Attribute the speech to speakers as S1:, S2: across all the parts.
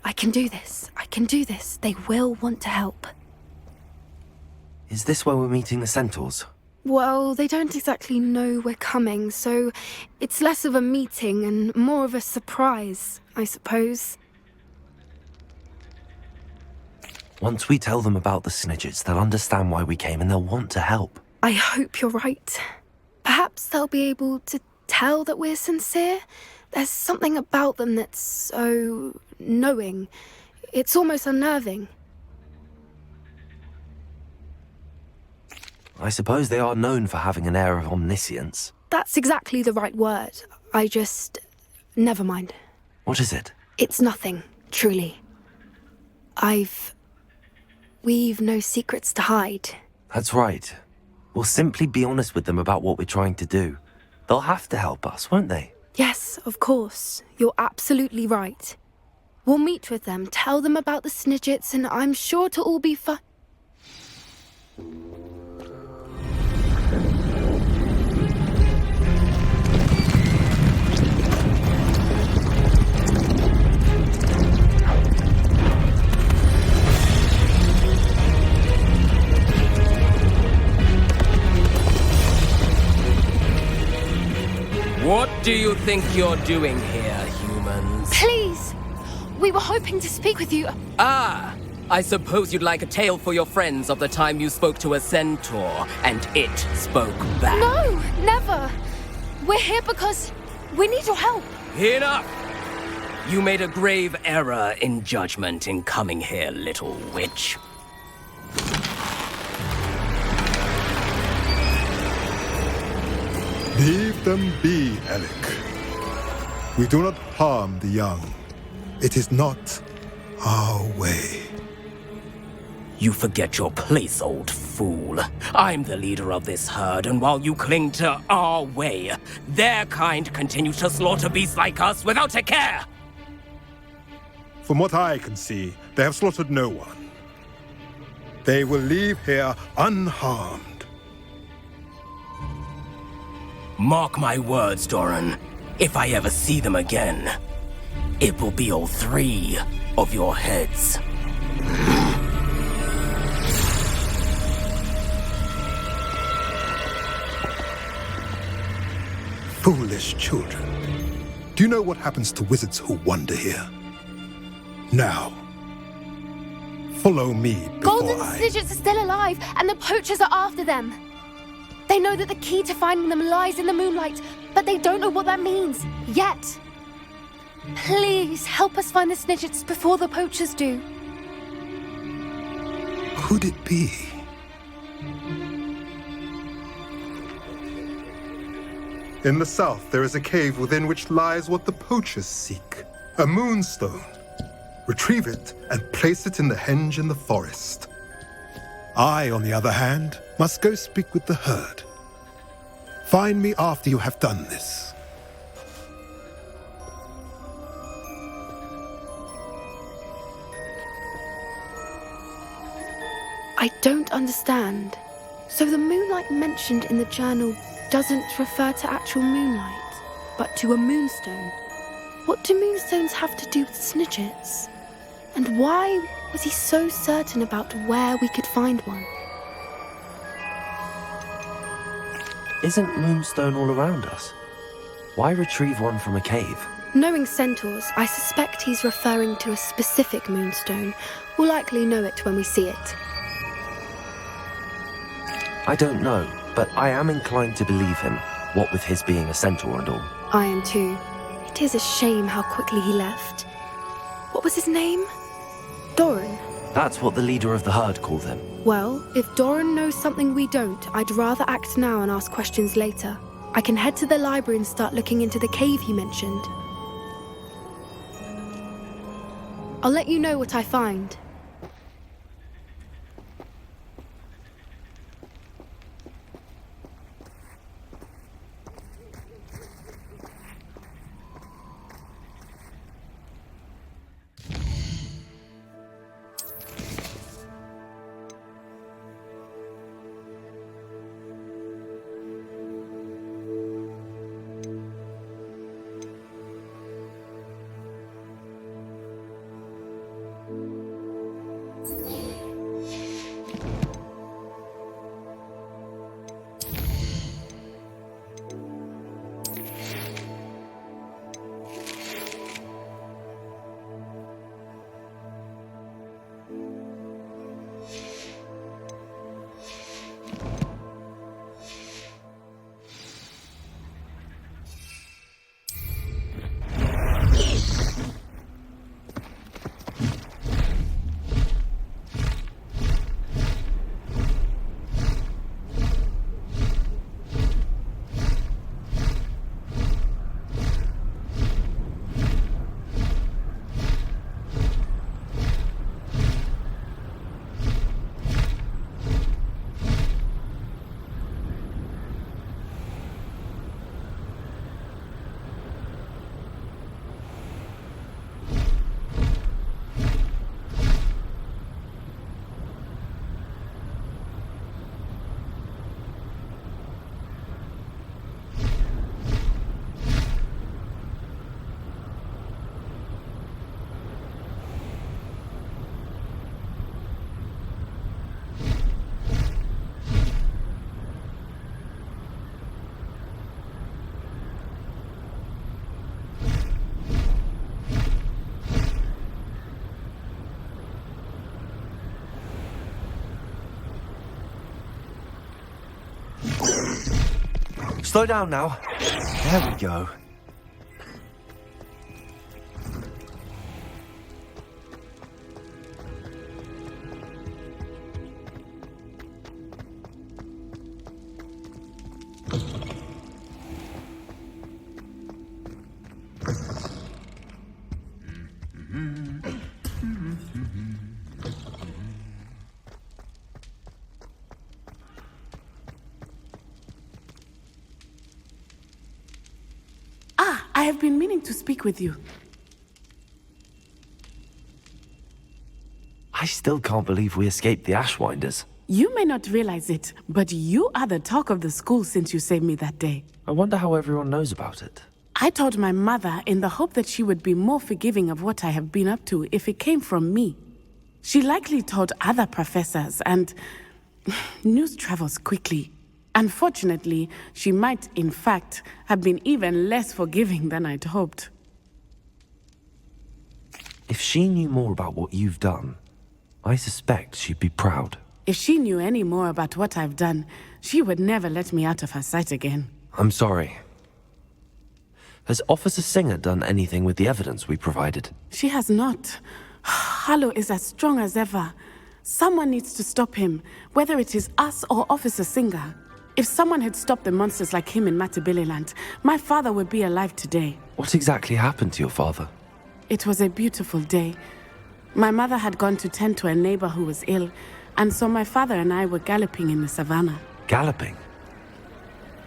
S1: I can do this. I can do this. They will want to help.
S2: Is this where we're meeting the centaurs?
S1: Well, they don't exactly know we're coming, so it's less of a meeting and more of a surprise, I suppose.
S2: Once we tell them about the Snidgets, they'll understand why we came and they'll want to help.
S1: I hope you're right. Perhaps they'll be able to tell that we're sincere. There's something about them that's so knowing. It's almost unnerving.
S2: I suppose they are known for having an air of omniscience.
S1: That's exactly the right word. Never mind.
S2: What is it?
S1: It's nothing, truly. We've no secrets to hide.
S2: That's right. We'll simply be honest with them about what we're trying to do. They'll have to help us, won't they?
S1: Yes, of course. You're absolutely right. We'll meet with them, tell them about the Snidgets, and I'm sure it'll all be fun.
S3: What do you think you're doing here, humans?
S1: Please! We were hoping to speak with you.
S3: Ah! I suppose you'd like a tale for your friends of the time you spoke to a centaur, and it spoke back.
S1: No, never! We're here because we need your help.
S3: Enough! You made a grave error in judgment in coming here, little witch.
S4: Leave them be, Alec. We do not harm the young. It is not our way.
S3: You forget your place, old fool. I'm the leader of this herd, and while you cling to our way, their kind continue to slaughter beasts like us without a care!
S4: From what I can see, they have slaughtered no one. They will leave here unharmed.
S3: Mark my words, Doran. If I ever see them again, it will be all 3 of your heads.
S4: Foolish children. Do you know what happens to wizards who wander here? Now, follow me before
S1: Golden Snidgets are still alive, and the poachers are after them. They know that the key to finding them lies in the moonlight, but they don't know what that means, yet. Please, help us find the Snidgets before the poachers do.
S4: Could it be? In the south, there is a cave within which lies what the poachers seek. A moonstone. Retrieve it and place it in the henge in the forest. I, on the other hand, must go speak with the herd. Find me after you have done this.
S1: I don't understand. So the moonlight mentioned in the journal doesn't refer to actual moonlight, but to a moonstone. What do moonstones have to do with Snidgets? And why was he so certain about where we could find one?
S2: Isn't Moonstone all around us? Why retrieve one from a cave?
S1: Knowing centaurs, I suspect he's referring to a specific moonstone. We'll likely know it when we see it.
S2: I don't know, but I am inclined to believe him, what with his being a centaur and all.
S1: I am too. It is a shame how quickly he left. What was his name? Doran.
S2: That's what the leader of the herd called him.
S1: Well, if Doran knows something we don't, I'd rather act now and ask questions later. I can head to the library and start looking into the cave you mentioned. I'll let you know what I find.
S2: Slow down now. There we go.
S5: I have been meaning to speak with you.
S2: I still can't believe we escaped the Ashwinders.
S5: You may not realize it, but you are the talk of the school since you saved me that day.
S2: I wonder how everyone knows about it.
S5: I told my mother in the hope that she would be more forgiving of what I have been up to if it came from me. She likely told other professors, and news travels quickly. Unfortunately, she might, in fact, have been even less forgiving than I'd hoped.
S2: If she knew more about what you've done, I suspect she'd be proud.
S5: If she knew any more about what I've done, she would never let me out of her sight again.
S2: I'm sorry. Has Officer Singer done anything with the evidence we provided?
S5: She has not. Harlow is as strong as ever. Someone needs to stop him, whether it is us or Officer Singer. If someone had stopped the monsters like him in Matabeleland, my father would be alive today.
S2: What exactly happened to your father?
S5: It was a beautiful day. My mother had gone to tend to a neighbor who was ill, and so my father and I were galloping in the savannah.
S2: Galloping?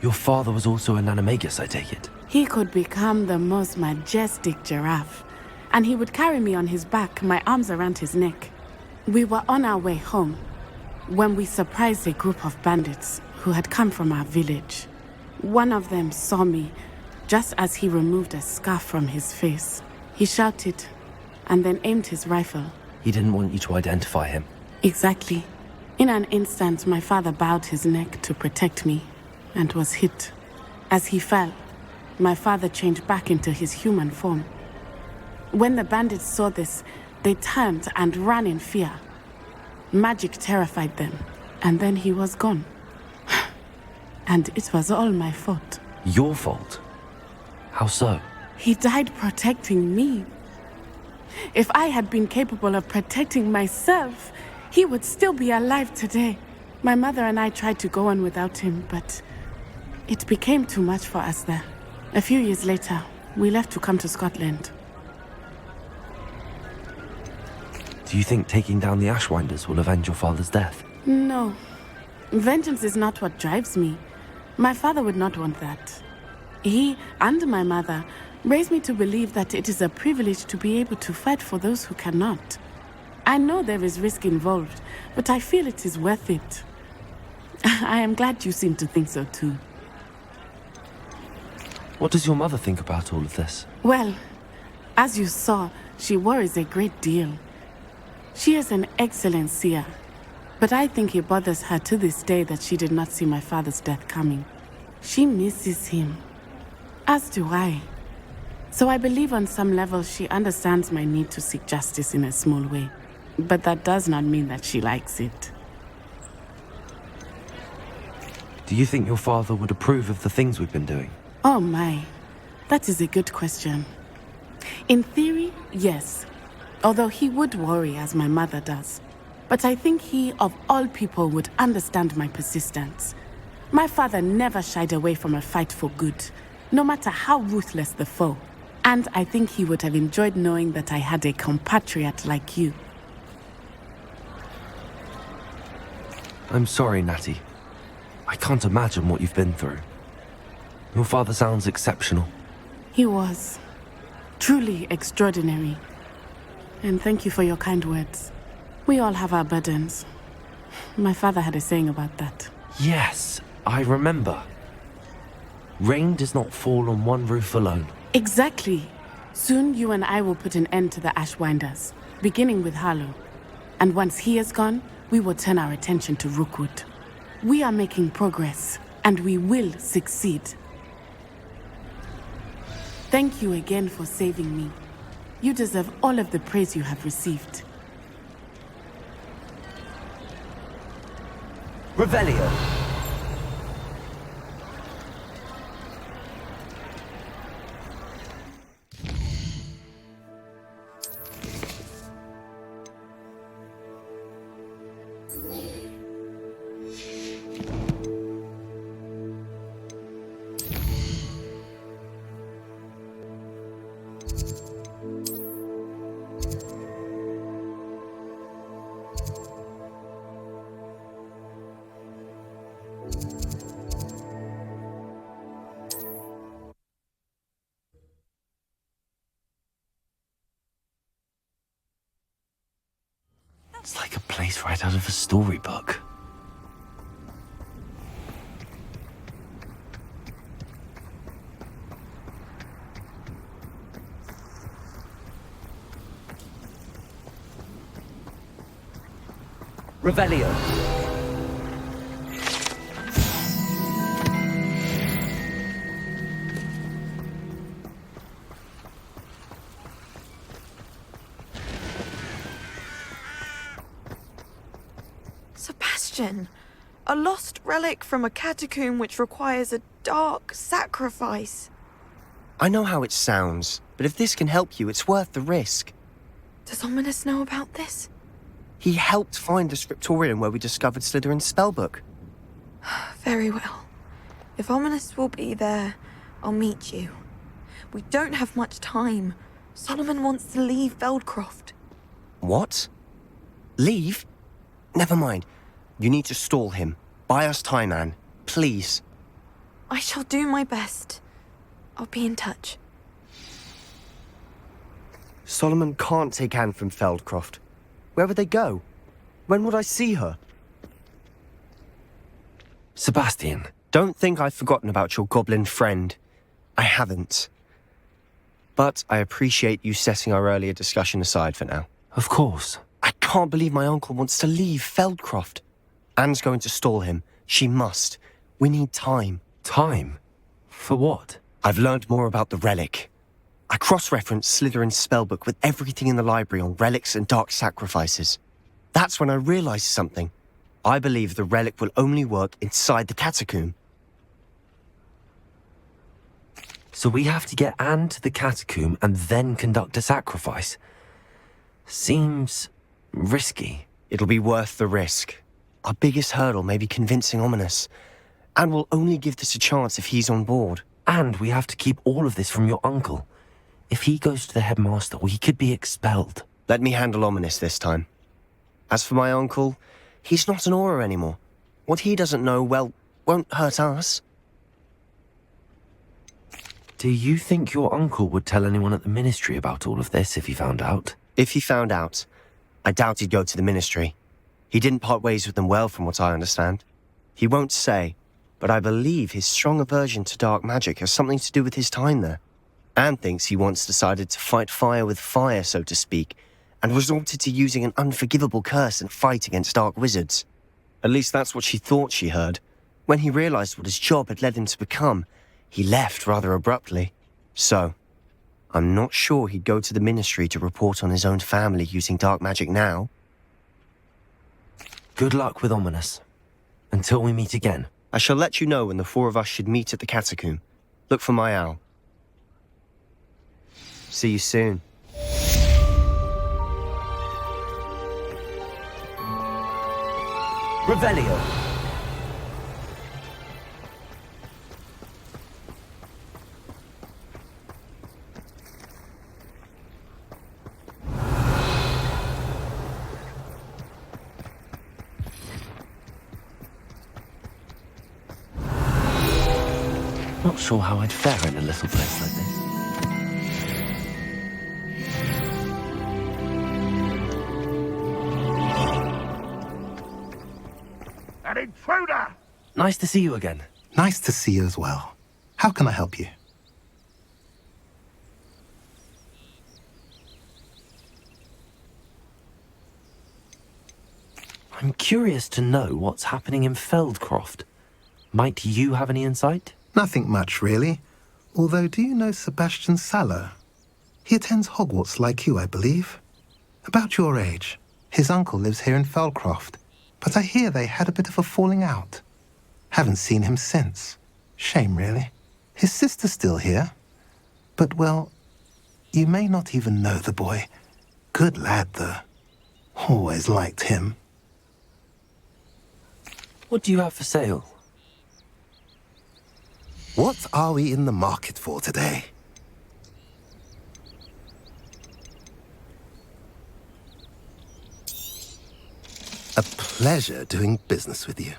S2: Your father was also an animagus, I take it?
S5: He could become the most majestic giraffe, and he would carry me on his back, my arms around his neck. We were on our way home when we surprised a group of bandits who had come from our village. One of them saw me just as he removed a scarf from his face. He shouted and then aimed his rifle.
S2: He didn't want you to identify him.
S5: Exactly. In an instant, my father bowed his neck to protect me and was hit. As he fell, my father changed back into his human form. When the bandits saw this, they turned and ran in fear. Magic terrified them, and then he was gone. And it was all my fault.
S2: Your fault? How so?
S5: He died protecting me. If I had been capable of protecting myself, he would still be alive today. My mother and I tried to go on without him, but it became too much for us there. A few years later, we left to come to Scotland.
S2: Do you think taking down the Ashwinders will avenge your father's death?
S5: No. Vengeance is not what drives me. My father would not want that. He and my mother raised me to believe that it is a privilege to be able to fight for those who cannot. I know there is risk involved, but I feel it is worth it. I am glad you seem to think so too.
S2: What does your mother think about all of this?
S5: Well, as you saw, she worries a great deal. She is an excellent seer, but I think it bothers her to this day that she did not see my father's death coming. She misses him, as do I. So I believe on some level she understands my need to seek justice in a small way. But that does not mean that she likes it.
S2: Do you think your father would approve of the things we've been doing?
S5: Oh my, that is a good question. In theory, yes. Although he would worry as my mother does. But I think he, of all people, would understand my persistence. My father never shied away from a fight for good, no matter how ruthless the foe. And I think he would have enjoyed knowing that I had a compatriot like you.
S2: I'm sorry, Natty. I can't imagine what you've been through. Your father sounds exceptional.
S5: He was. Truly extraordinary. And thank you for your kind words. We all have our burdens. My father had a saying about that.
S2: Yes, I remember. Rain does not fall on one roof alone.
S5: Exactly. Soon you and I will put an end to the Ashwinders, beginning with Harlow. And once he is gone, we will turn our attention to Rookwood. We are making progress, and we will succeed. Thank you again for saving me. You deserve all of the praise you have received.
S2: Revelio. It's like a place right out of a storybook.
S6: Revelio.
S7: Sebastian, a lost relic from a catacomb which requires a dark sacrifice.
S6: I know how it sounds, but if this can help you, it's worth the risk.
S7: Does Ominous know about this?
S6: He helped find the scriptorium where we discovered Slytherin's spellbook.
S7: Very well. If Ominous will be there, I'll meet you. We don't have much time. Solomon wants to leave Feldcroft.
S6: What? Leave? Never mind. You need to stall him. Buy us time, Anne. Please.
S7: I shall do my best. I'll be in touch.
S6: Solomon can't take Anne from Feldcroft. Where would they go? When would I see her?
S2: Sebastian.
S6: Don't think I've forgotten about your goblin friend. I haven't. But I appreciate you setting our earlier discussion aside for now.
S2: Of course.
S6: I can't believe my uncle wants to leave Feldcroft. Anne's going to stall him. She must. We need time.
S2: Time? For what?
S6: I've learned more about the relic. I cross-referenced Slytherin's spellbook with everything in the library on relics and dark sacrifices. That's when I realized something. I believe the relic will only work inside the catacomb.
S2: So we have to get Anne to the catacomb and then conduct a sacrifice. Seems risky.
S6: It'll be worth the risk. Our biggest hurdle may be convincing Ominous. And we'll only give this a chance if he's on board.
S2: And we have to keep all of this from your uncle. If he goes to the headmaster, he could be expelled.
S6: Let me handle Ominous this time. As for my uncle, he's not an Auror anymore. What he doesn't know, well, won't hurt us.
S2: Do you think your uncle would tell anyone at the ministry about all of this if he found out?
S6: If he found out, I doubt he'd go to the ministry. He didn't part ways with them well, from what I understand. He won't say, but I believe his strong aversion to dark magic has something to do with his time there. Anne thinks he once decided to fight fire with fire, so to speak, and resorted to using an unforgivable curse in fight against dark wizards. At least that's what she thought she heard. When he realized what his job had led him to become, he left rather abruptly. So, I'm not sure he'd go to the ministry to report on his own family using dark magic now.
S2: Good luck with Ominous. Until we meet again.
S6: I shall let you know when the four of us should meet at the catacomb. Look for my owl. See you soon.
S3: Revelio.
S2: Not sure how I'd fare in a little place like this.
S8: An intruder!
S2: Nice to see you again.
S4: Nice to see you as well. How can I help you?
S2: I'm curious to know what's happening in Feldcroft. Might you have any insight?
S4: Nothing much, really. Although, do you know Sebastian Sallow? He attends Hogwarts like you, I believe. About your age. His uncle lives here in Feldcroft, but I hear they had a bit of a falling out. Haven't seen him since. Shame, really. His sister's still here. But, well, you may not even know the boy. Good lad, though. Always liked him.
S2: What do you have for sale?
S9: What are we in the market for today? A pleasure doing business with you.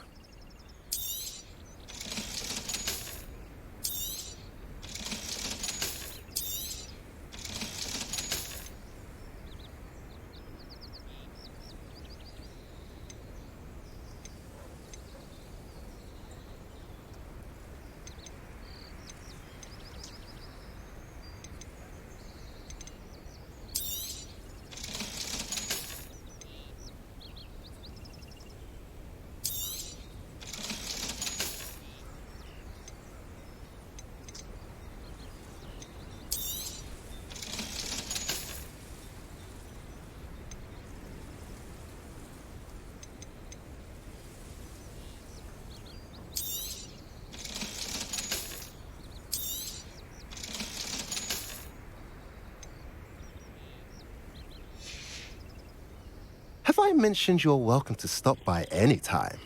S9: Have I mentioned you're welcome to stop by any time?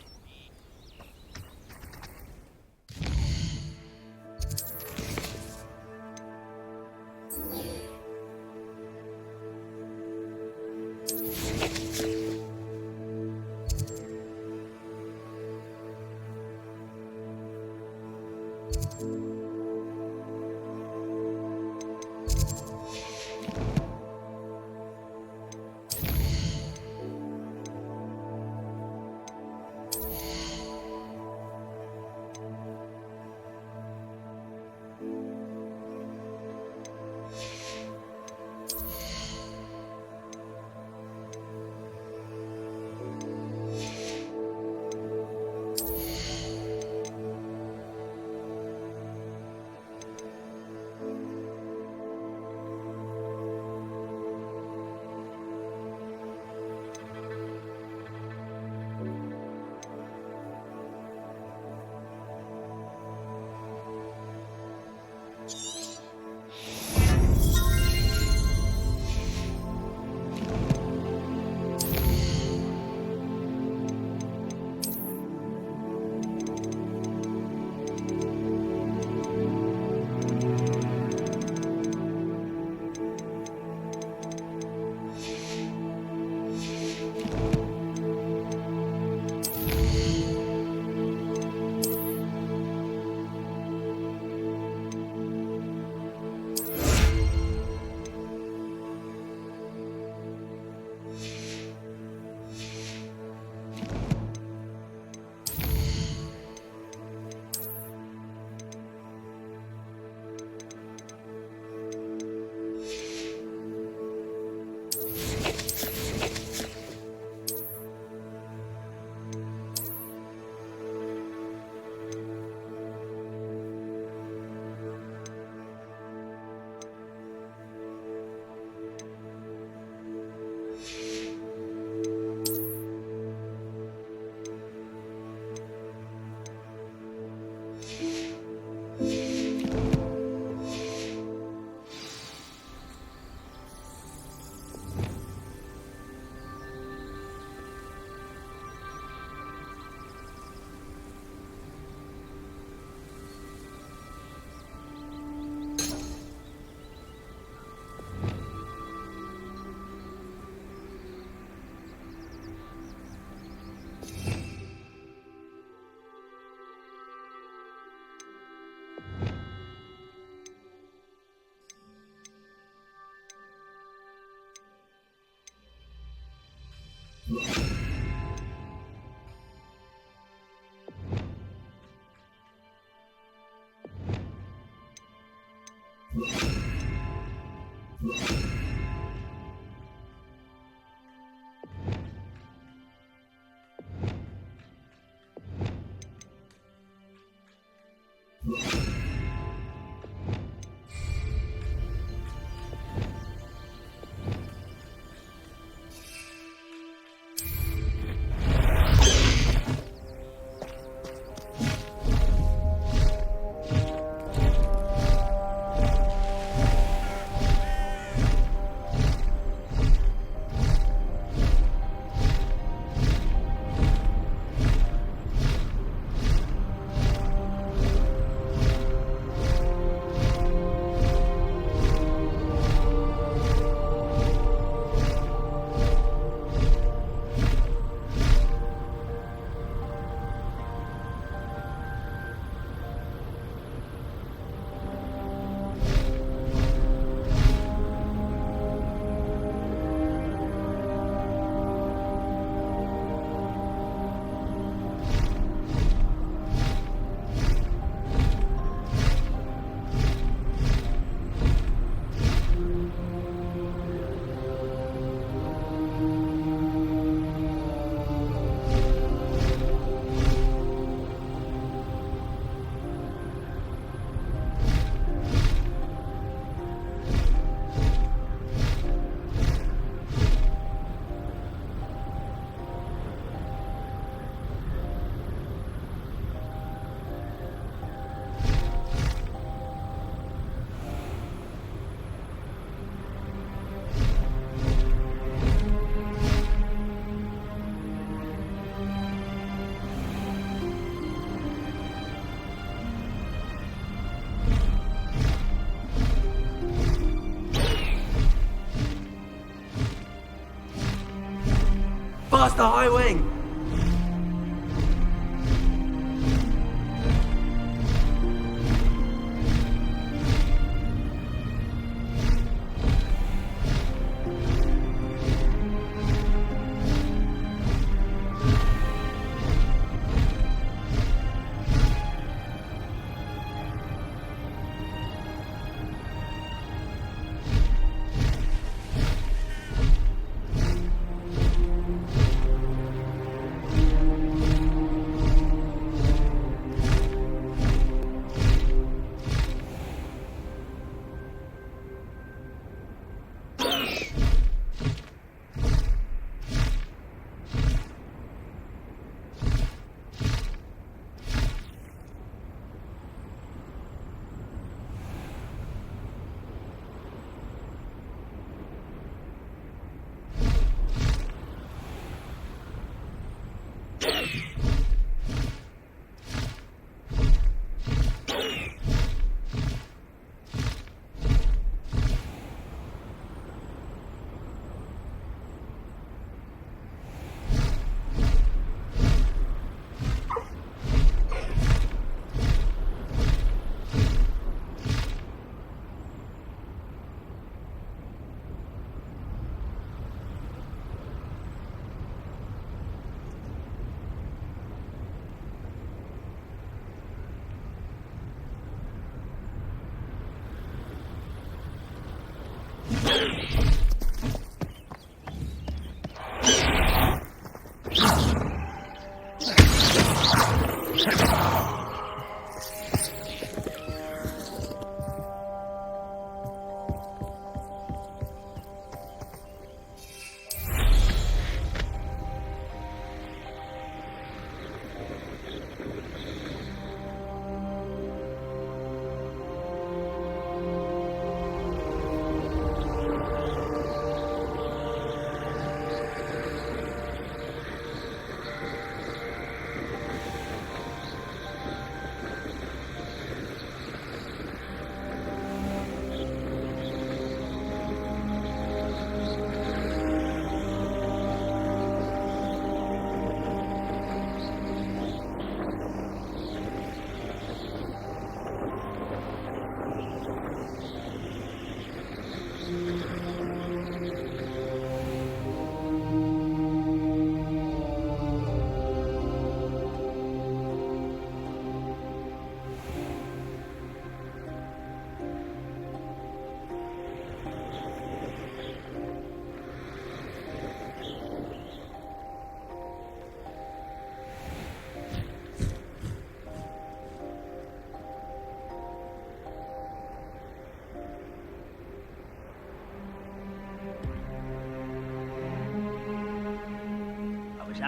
S2: Past the high wing!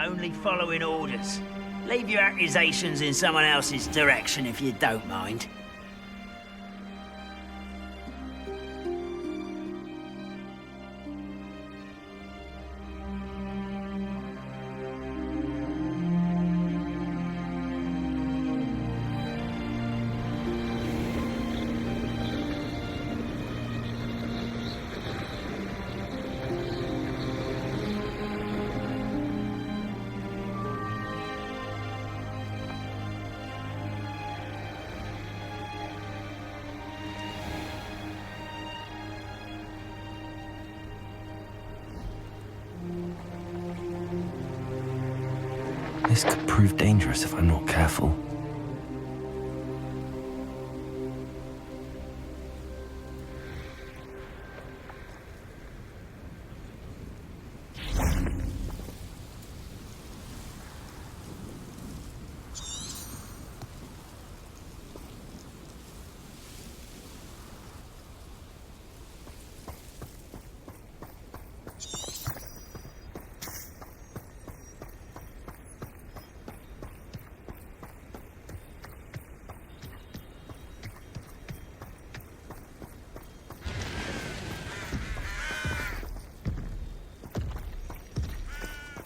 S10: Only following orders. Leave your accusations in someone else's direction if you don't mind.
S2: This could prove dangerous if I'm not careful.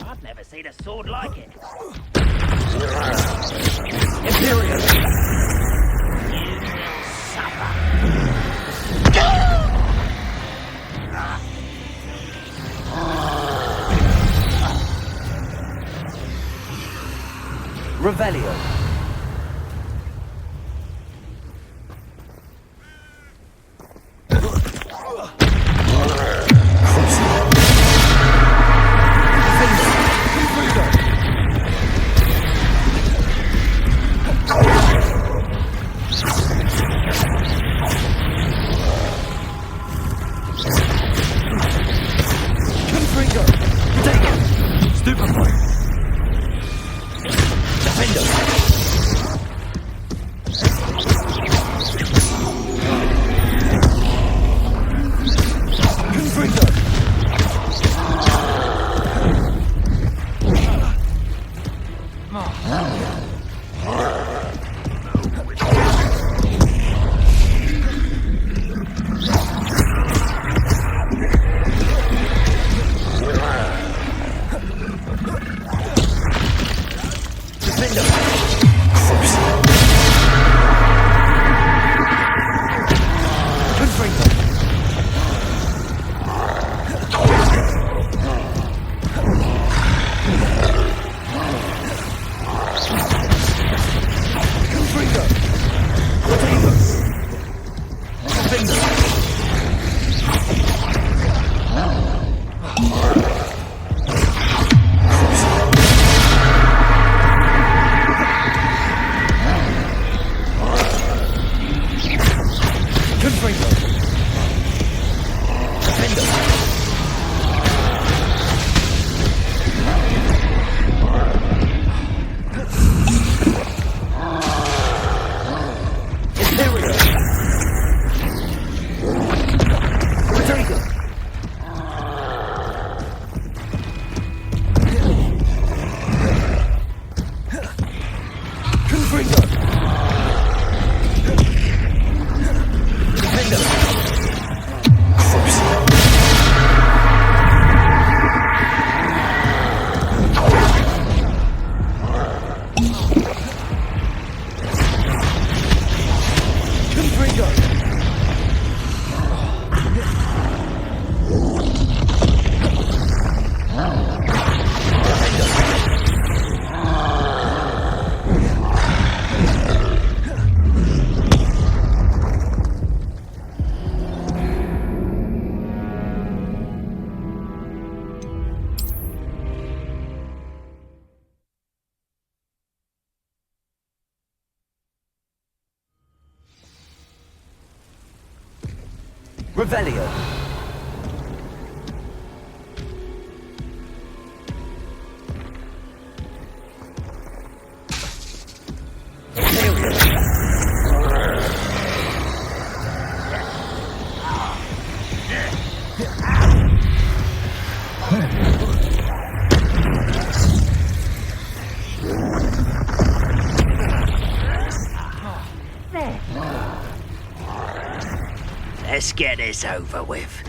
S10: I've never seen a sword like it.
S3: Imperial!
S10: You will suffer.
S2: Revelio. Revelio.
S10: Let's get this over with.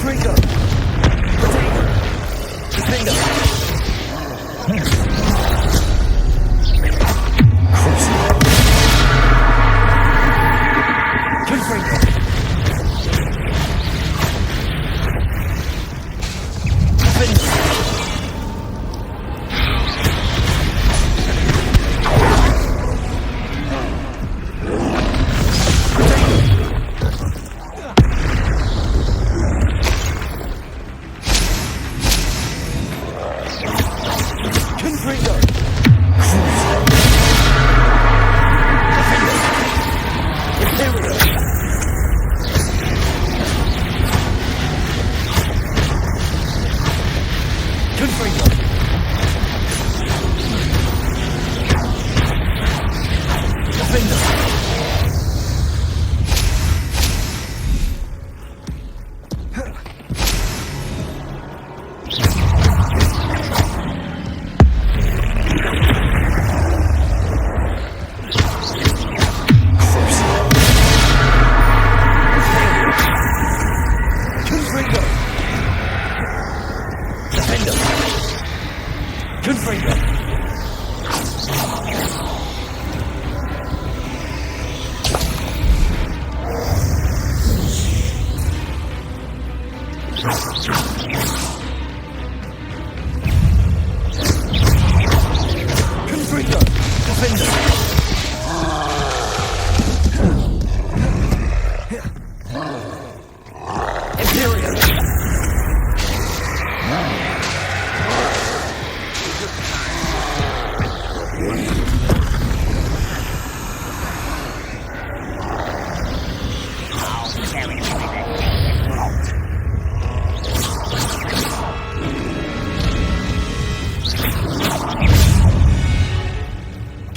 S2: Confringo! Defender!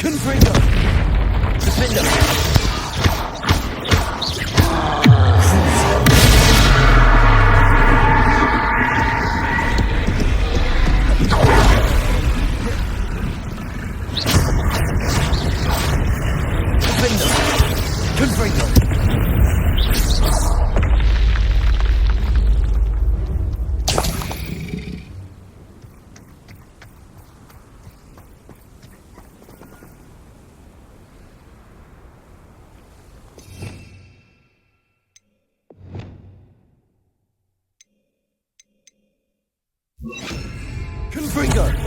S2: Confringo! Defender! Confringo!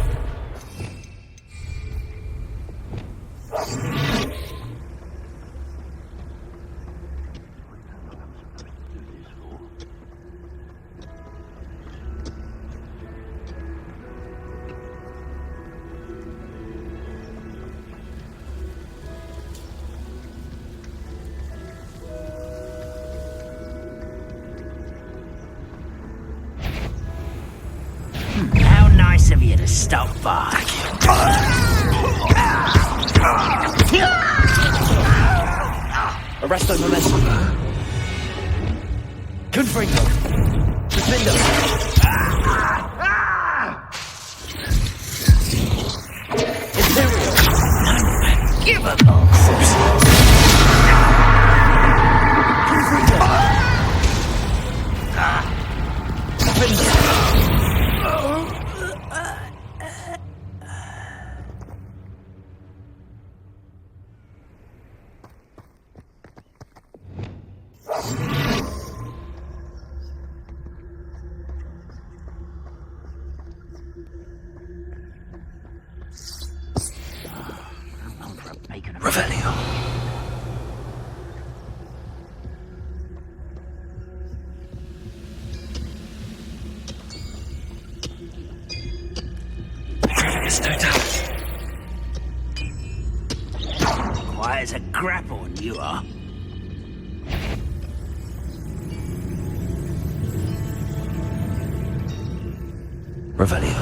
S10: How nice of you to stop by.
S2: Arresto momentum. Confringo! Defender! Imperial!
S10: Unforgivable.
S2: Confringo! Defender! Revelio.
S10: Totality. Quiet as a grapple, you are.
S2: Revelio.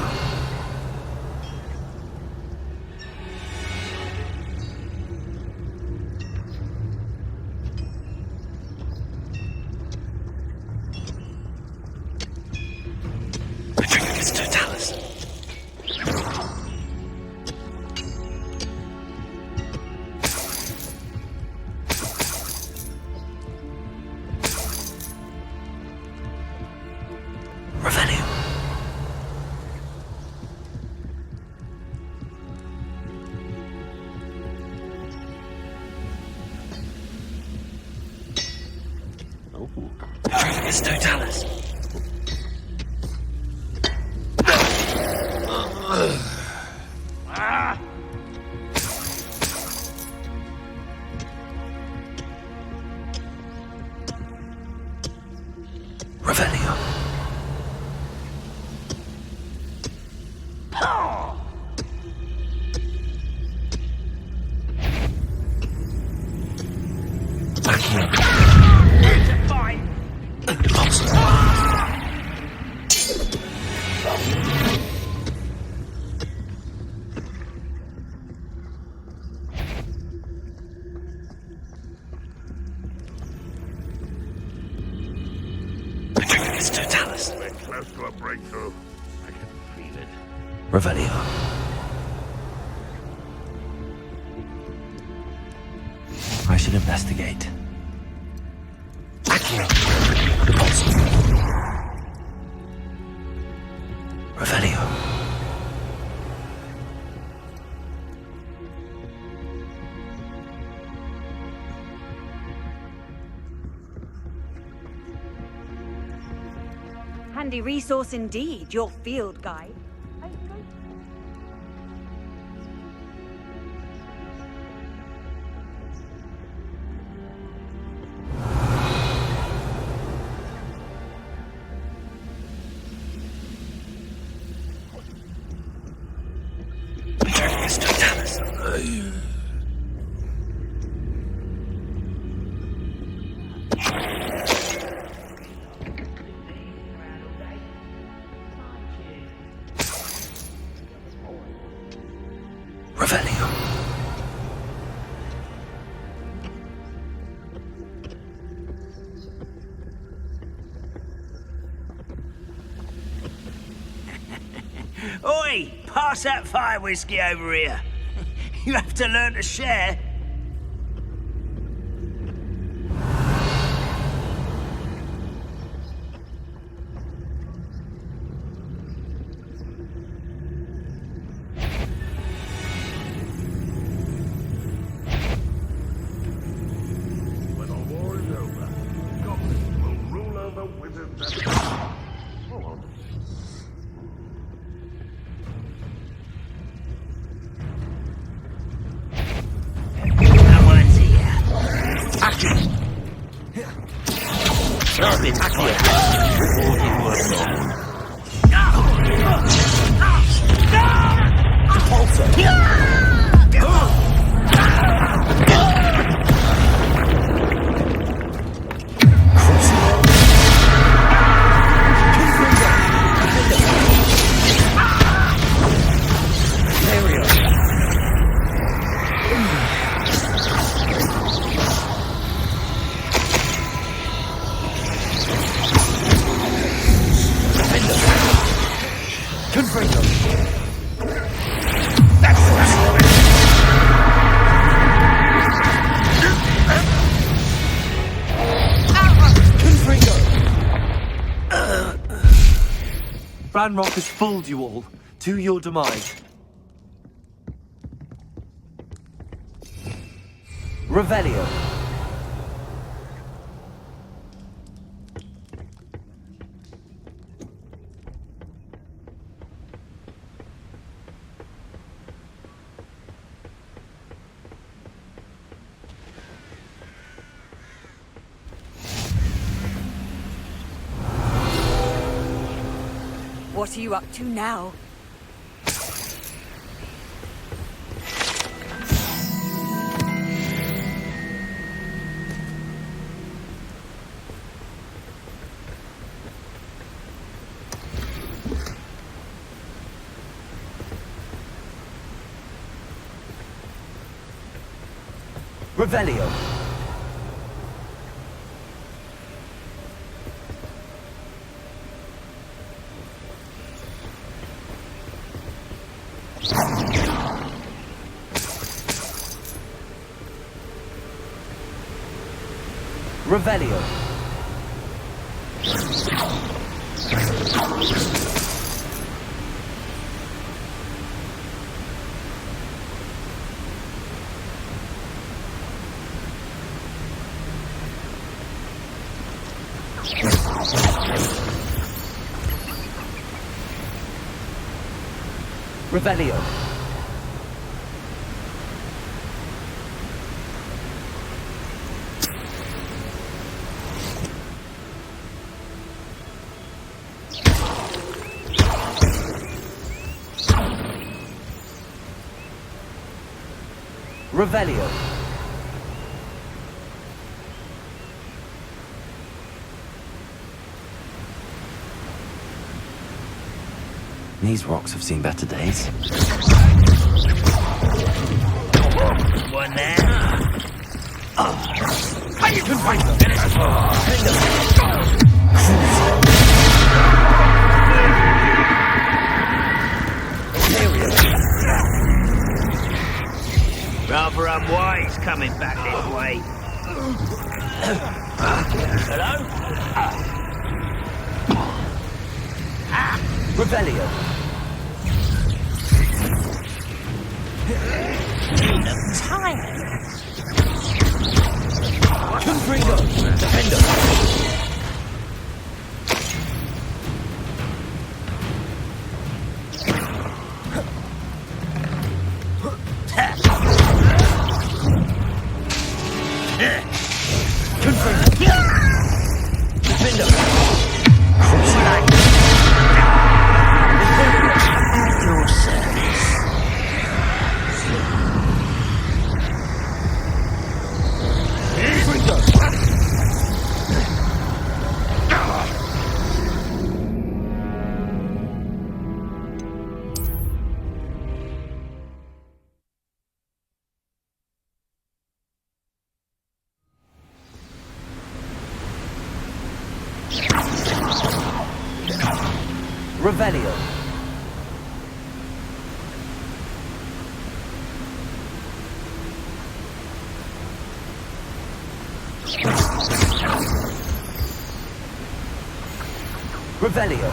S2: Totalis. Perfectus totalis. Revelio. Perfectus totalis.
S8: We're close to a breakthrough. I can feel it.
S2: Revelio. I should investigate. Accio. Revelio.
S11: Handy resource indeed, your field guide.
S2: Perfectus totalis. Revelio.
S10: Oi! Pass that fire whiskey over here. You have to learn to share.
S8: When the war is over, goblins will rule over wizards and... Hold on.
S10: No one's here.
S2: Accio. Serpent. Ranrock has fooled you all, to your demise. Revelio.
S11: What are you up to now?
S2: Revelio. Revelio. Revelio. Revelio. These rocks have seen better days.
S10: One there.
S3: You can find the
S10: Rather unwise coming back this way. Hello?
S2: Revelio.
S10: You look tired.
S2: Confringo. Defender. Revelio. Revelio.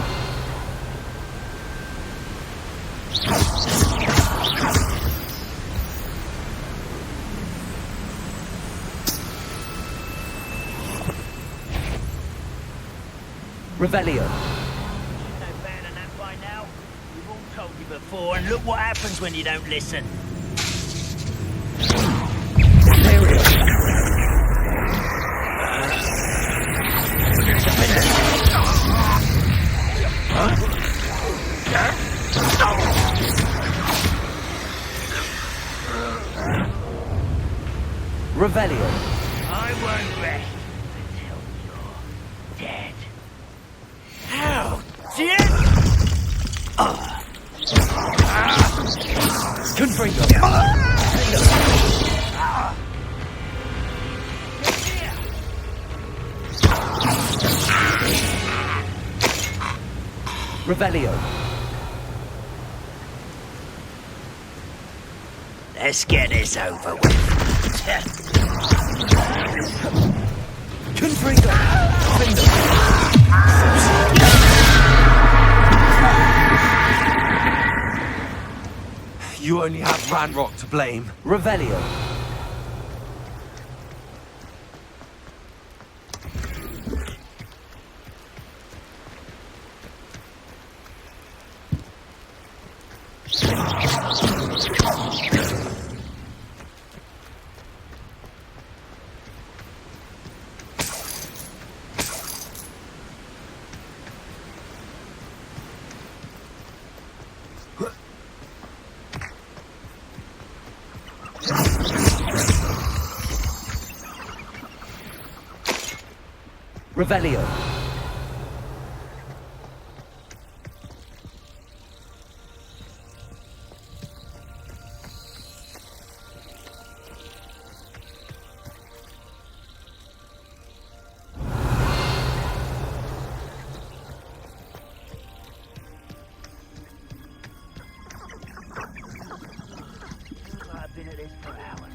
S2: Revelio.
S10: Told you before, and look what happens when you don't listen.
S2: Revelio.
S10: I won't rest until you're dead. How did?
S2: Confringo. Revelio.
S10: Let's get this over with.
S2: Confringo. You only have Ranrock to blame. Revelio. Revelio.
S10: I've been at this for hours.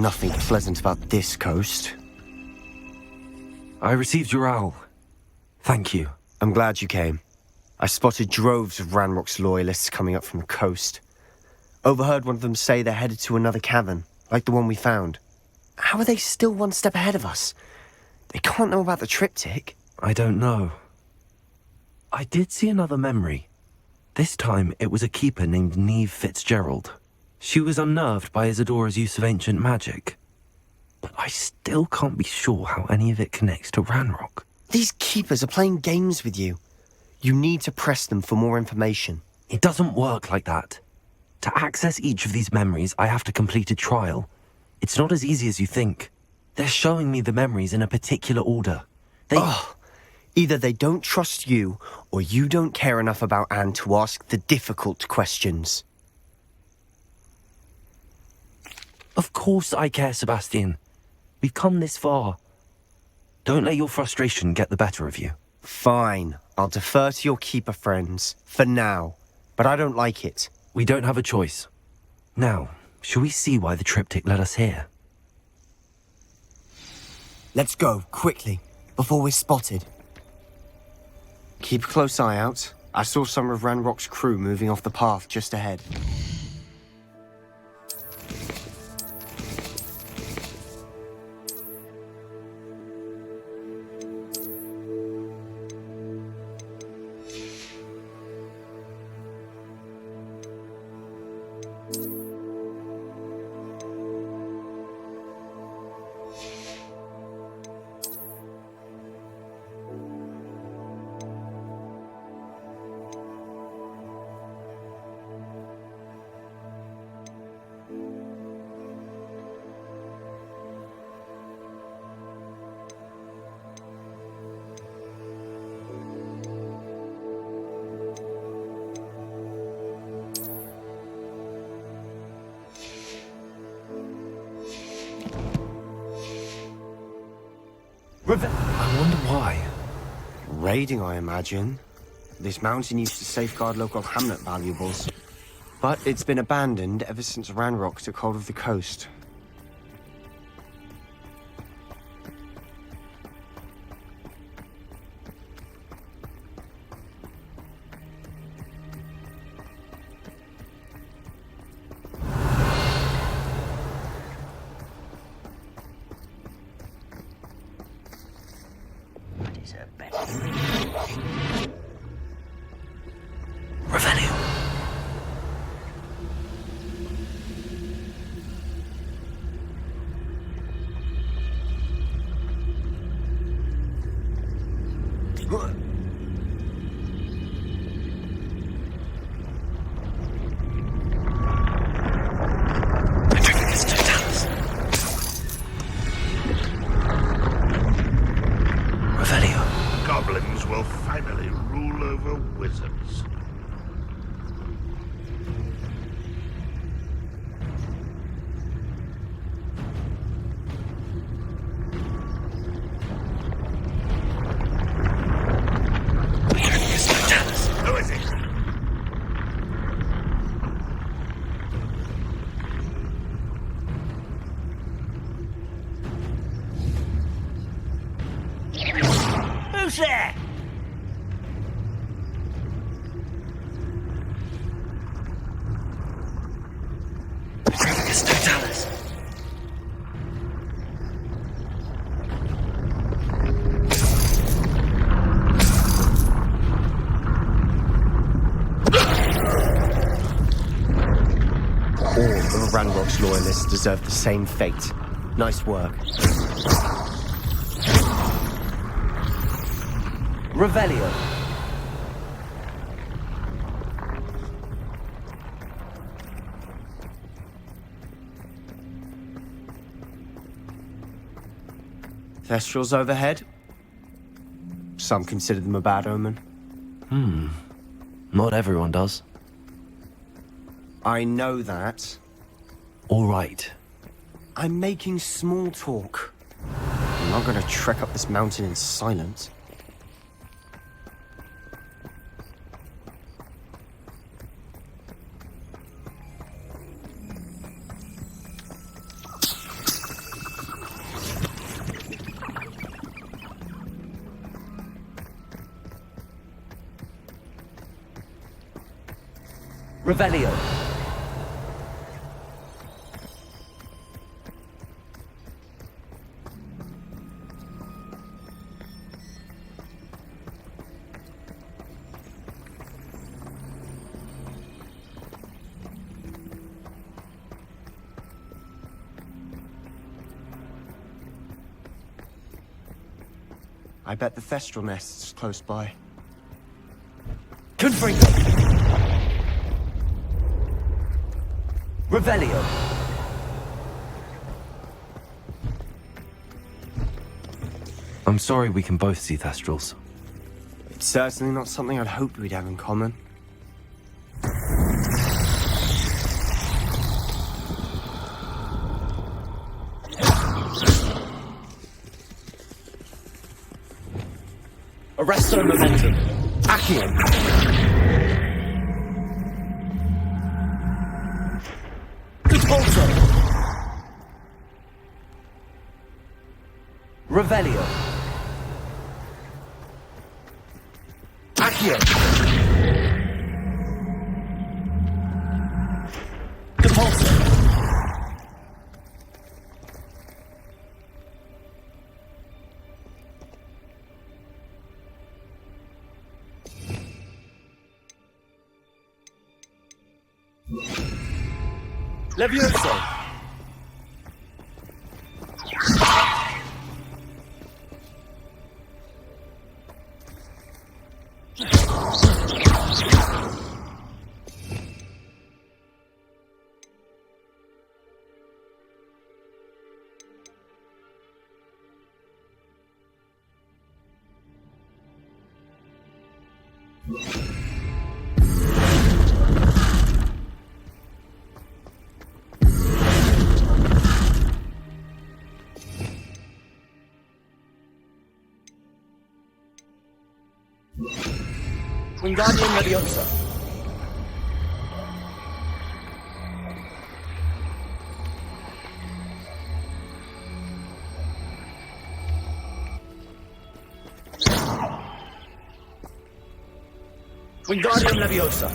S6: nothing pleasant about this coast.
S2: I received your owl. Thank you.
S6: I'm glad you came. I spotted droves of Ranrock's loyalists coming up from the coast. Overheard one of them say they're headed to another cavern, like the one we found. How are they still one step ahead of us? They can't know about the triptych.
S2: I don't know. I did see another memory. This time it was a keeper named Neve Fitzgerald. She was unnerved by Isadora's use of ancient magic. But I still can't be sure how any of it connects to Ranrock.
S6: These keepers are playing games with you. You need to press them for more information.
S2: It doesn't work like that. To access each of these memories, I have to complete a trial. It's not as easy as you think. They're showing me the memories in a particular order.
S6: Either they don't trust you, or you don't care enough about Anne to ask the difficult questions.
S2: Of course I care, Sebastian. We've come this far. Don't let your frustration get the better of you.
S6: Fine. I'll defer to your keeper friends, for now. But I don't like it.
S2: We don't have a choice. Now, shall we see why the triptych led us here?
S6: Let's go, quickly, before we're spotted. Keep a close eye out. I saw some of Ranrock's crew moving off the path just ahead.
S2: I wonder why.
S6: Raiding, I imagine. This mountain used to safeguard local hamlet valuables. But it's been abandoned ever since Ranrock took hold of the coast.
S8: Goblins will finally rule over wizards. Who is it?
S10: Who's there?
S6: All of Ranrock's loyalists deserve the same fate. Nice work.
S2: Revelio.
S6: Thestrals overhead? Some consider them a bad omen.
S2: Not everyone does.
S6: I know that.
S2: All right.
S6: I'm making small talk. I'm not gonna trek up this mountain in silence.
S2: Revelio.
S6: I bet the Thestral nest's close by.
S2: Confringo. Revelio. I'm sorry we can both see Thestrals.
S6: It's certainly not something I'd hoped we'd have in common.
S2: Arresto momentum. Accio. Depulso. Revelio. Accio. Depulso. Levioso. Wingardium Leviosa. Wingardium Leviosa.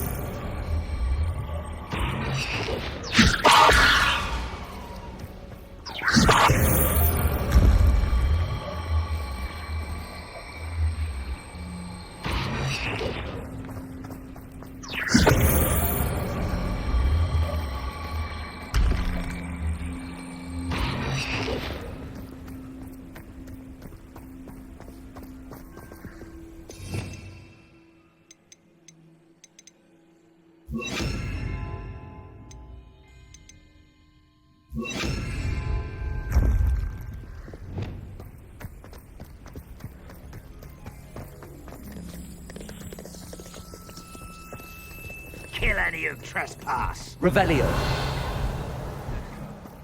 S10: Kill any who trespass.
S2: Revelio.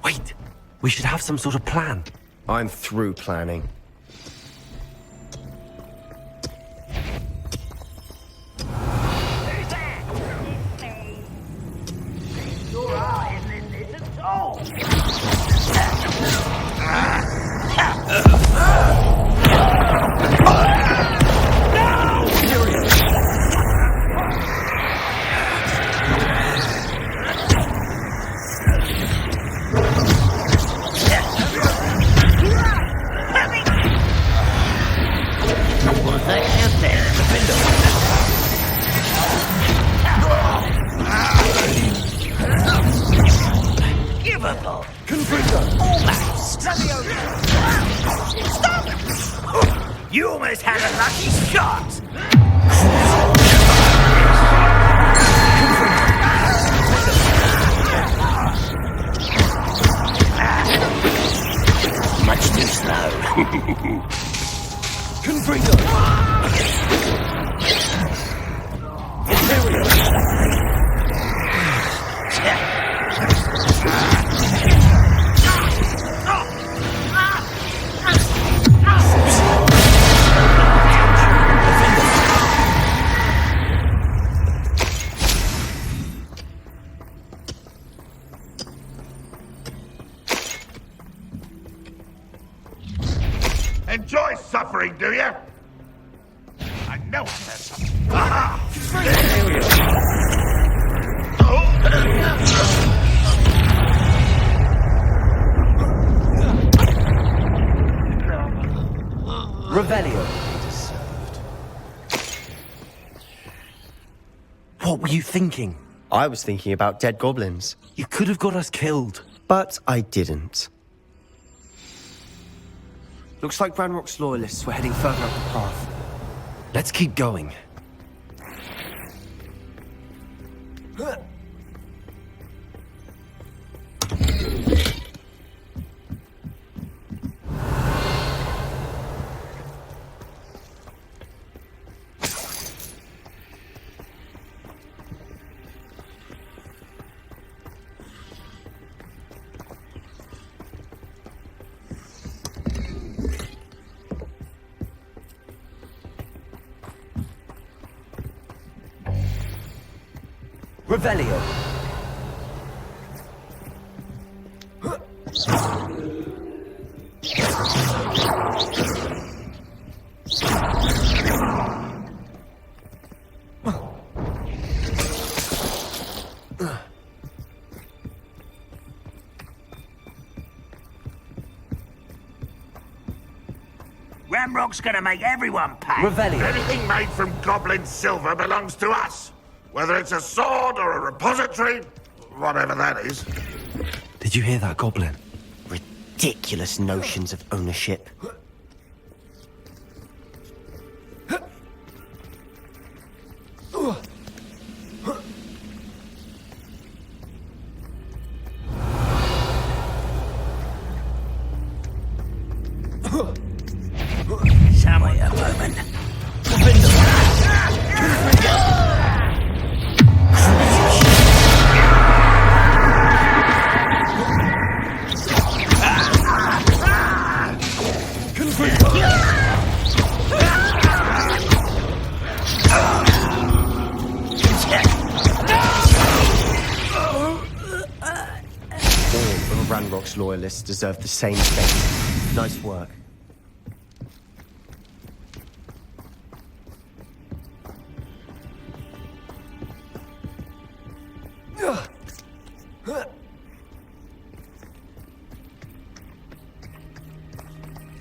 S2: Wait, we should have some sort of plan.
S6: I'm through planning.
S10: Who's that? Your eye isn't in this at all. You almost had a lucky shot! Much too slow.
S2: Confringo. Imperial.
S8: Enjoy suffering, do you? I know it has something. Aha!
S2: What were you thinking?
S6: I was thinking about dead goblins,
S2: You could have got us killed.
S6: but I didn't. Looks like Ranrock's loyalists were heading further up the path.
S2: Let's keep going. Revelio.
S10: Ramrock's gonna make everyone pay.
S2: Revelio.
S8: Anything made from goblin silver belongs to us. Whether it's a sword or a repository, whatever that is.
S2: Did you hear that, Goblin?
S6: Ridiculous notions of ownership.
S10: Summon a moment.
S6: All of Ranrock's loyalists deserve the same fate. Nice work.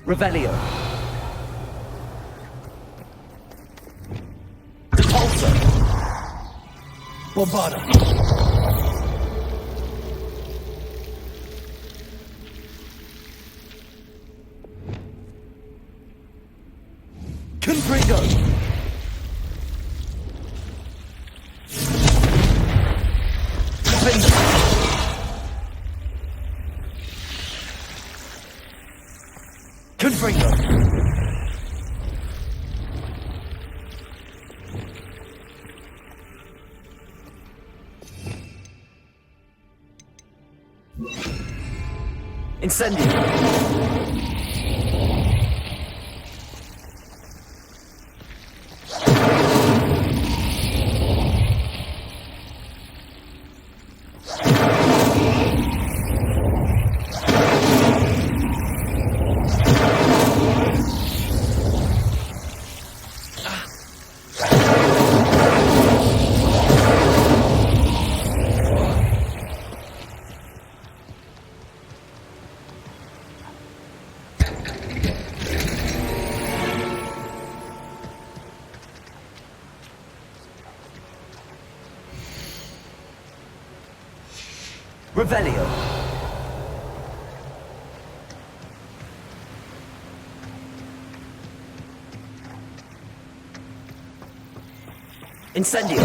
S2: Revelio. Depulso. Bombada. Confringo. Confringo. Incendio. Revelio. Incendio.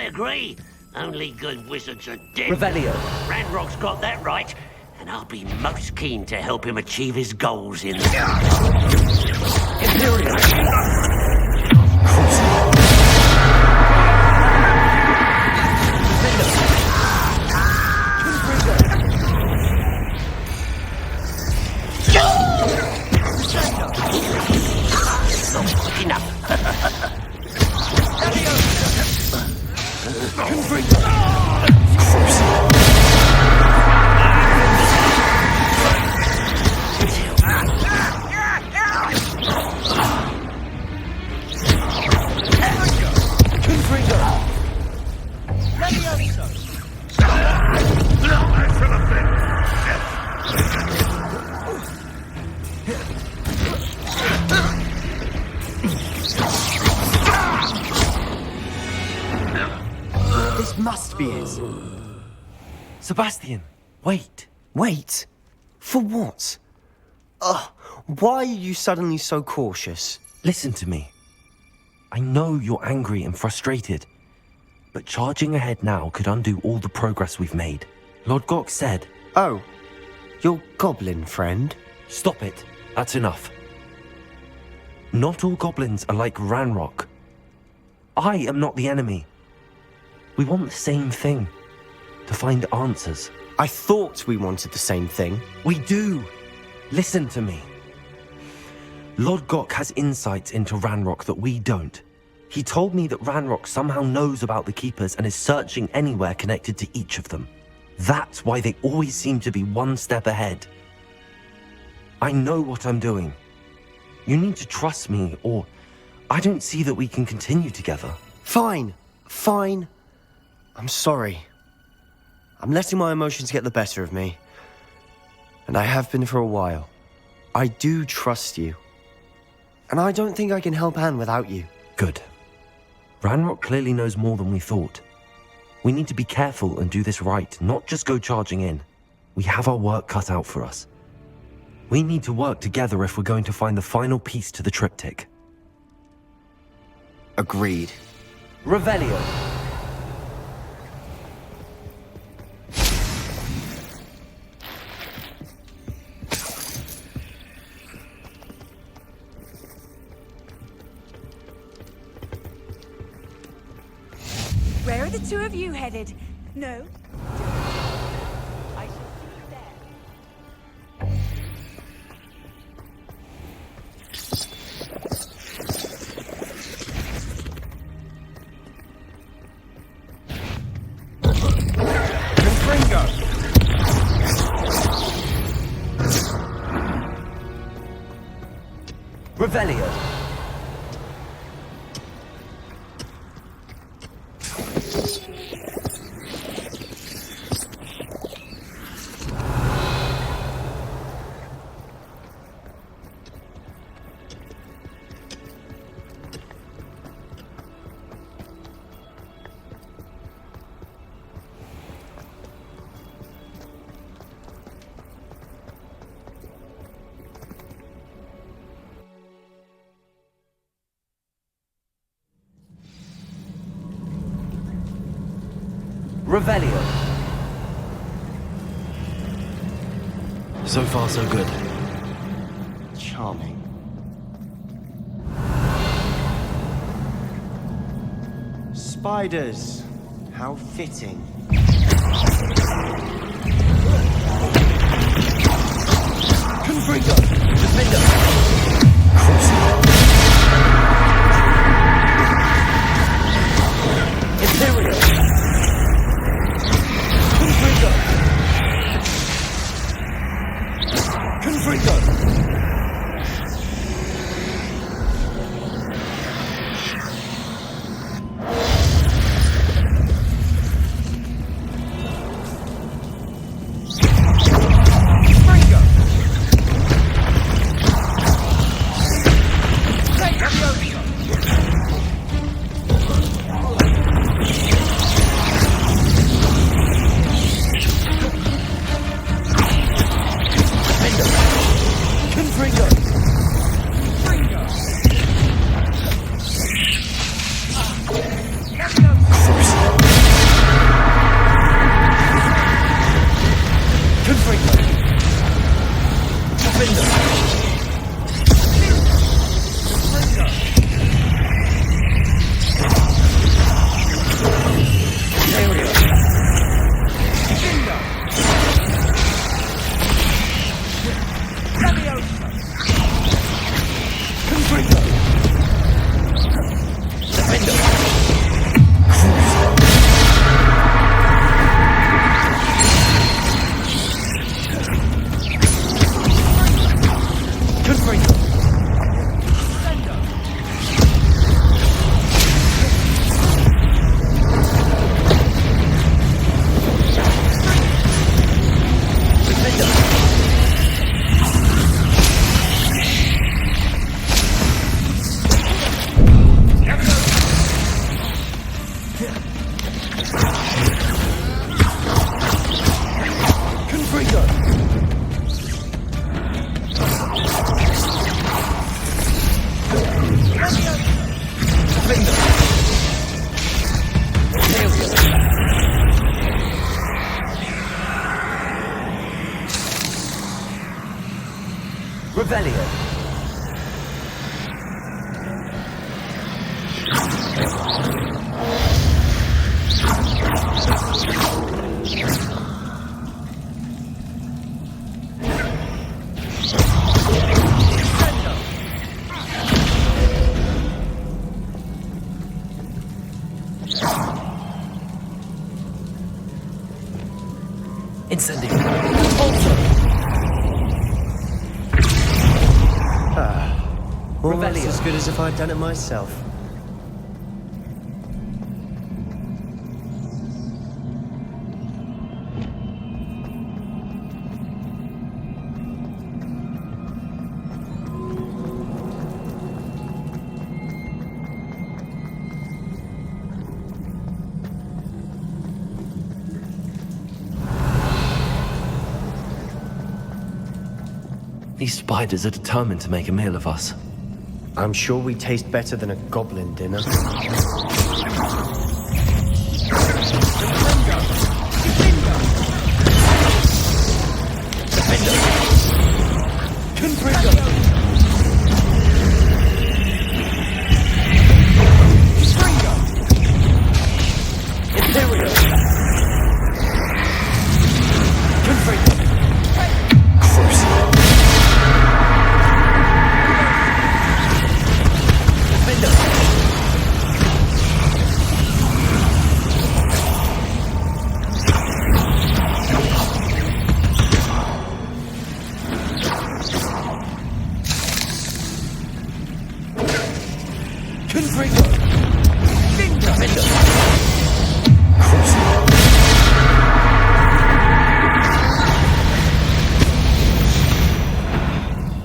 S10: I agree. Only good wizards are dead.
S2: Revelio.
S10: Ranrock's got that right, and I'll be most keen to help him achieve his goals in
S2: Imperial.
S6: must be it.
S2: Sebastian, wait.
S6: Wait? For what? Why are you suddenly so cautious?
S2: Listen to me. I know you're angry and frustrated, but charging ahead now could undo all the progress we've made. Lord Gok said...
S6: Oh, your goblin friend?
S2: Stop it. That's enough. Not all goblins are like Ranrock. I am not the enemy. We want the same thing. To find answers.
S6: I thought we wanted the same thing.
S2: We do. Listen to me. Lord Gok has insights into Ranrock that we don't. He told me that Ranrock somehow knows about the Keepers and is searching anywhere connected to each of them. That's why they always seem to be one step ahead. I know what I'm doing. You need to trust me, or I don't see that we can continue together.
S6: Fine. I'm sorry. I'm letting my emotions get the better of me. And I have been for a while. I do trust you. And I don't think I can help Anne without you.
S2: Good. Ranrock clearly knows more than we thought. We need to be careful and do this right, not just go charging in. We have our work cut out for us. We need to work together if we're going to find the final piece to the triptych.
S6: Agreed.
S2: Revelio.
S11: Where are the two of you headed? No? I shall see you there.
S2: Revelio. Revelio. So far, so good.
S6: Charming. Spiders. How fitting.
S2: Confringo. Defender. Crucible. Imperial. Confringo! Revelio. Incendio.
S6: Almost as good as if I'd done it myself.
S2: These spiders are determined to make a meal of us.
S6: I'm sure we taste better than a goblin dinner.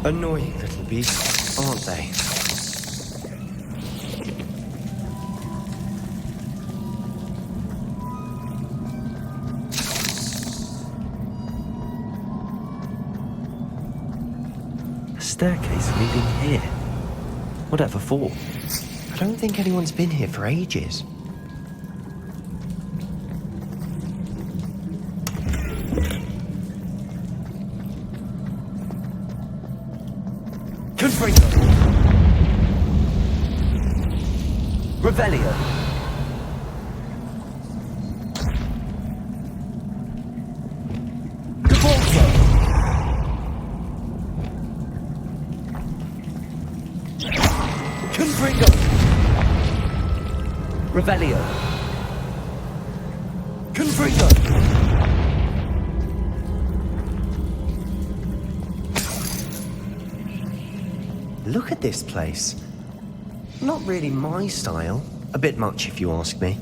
S6: Annoying little beasts, aren't they?
S2: A staircase leading here. Whatever for?
S6: I don't think anyone's been here for ages.
S2: Revelio. Revelio. Confringo.
S6: Look at this place. Not really my style. A bit much, if you ask me.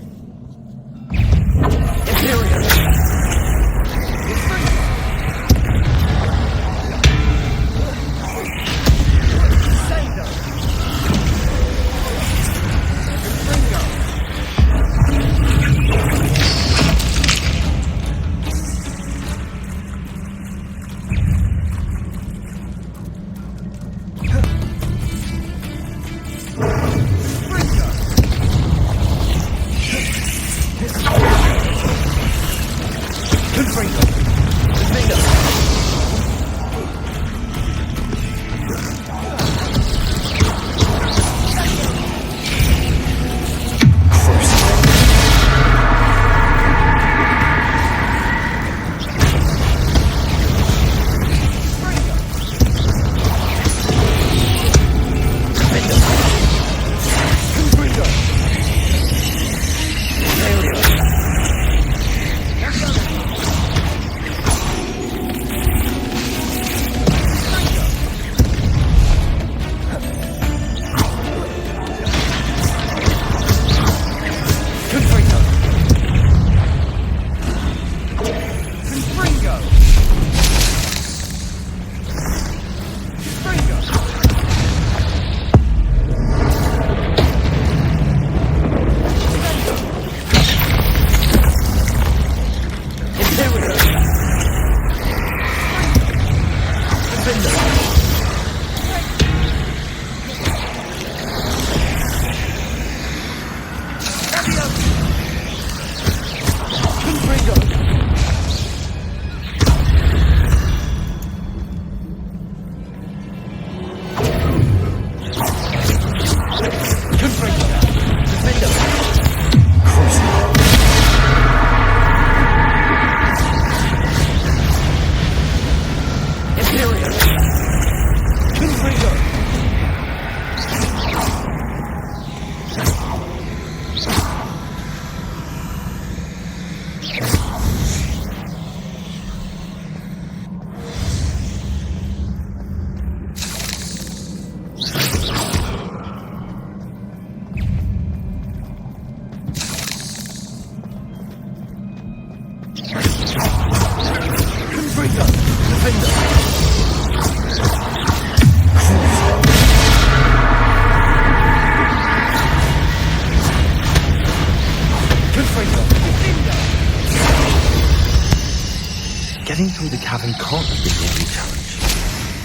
S2: Getting through the cavern can't have been the only challenge.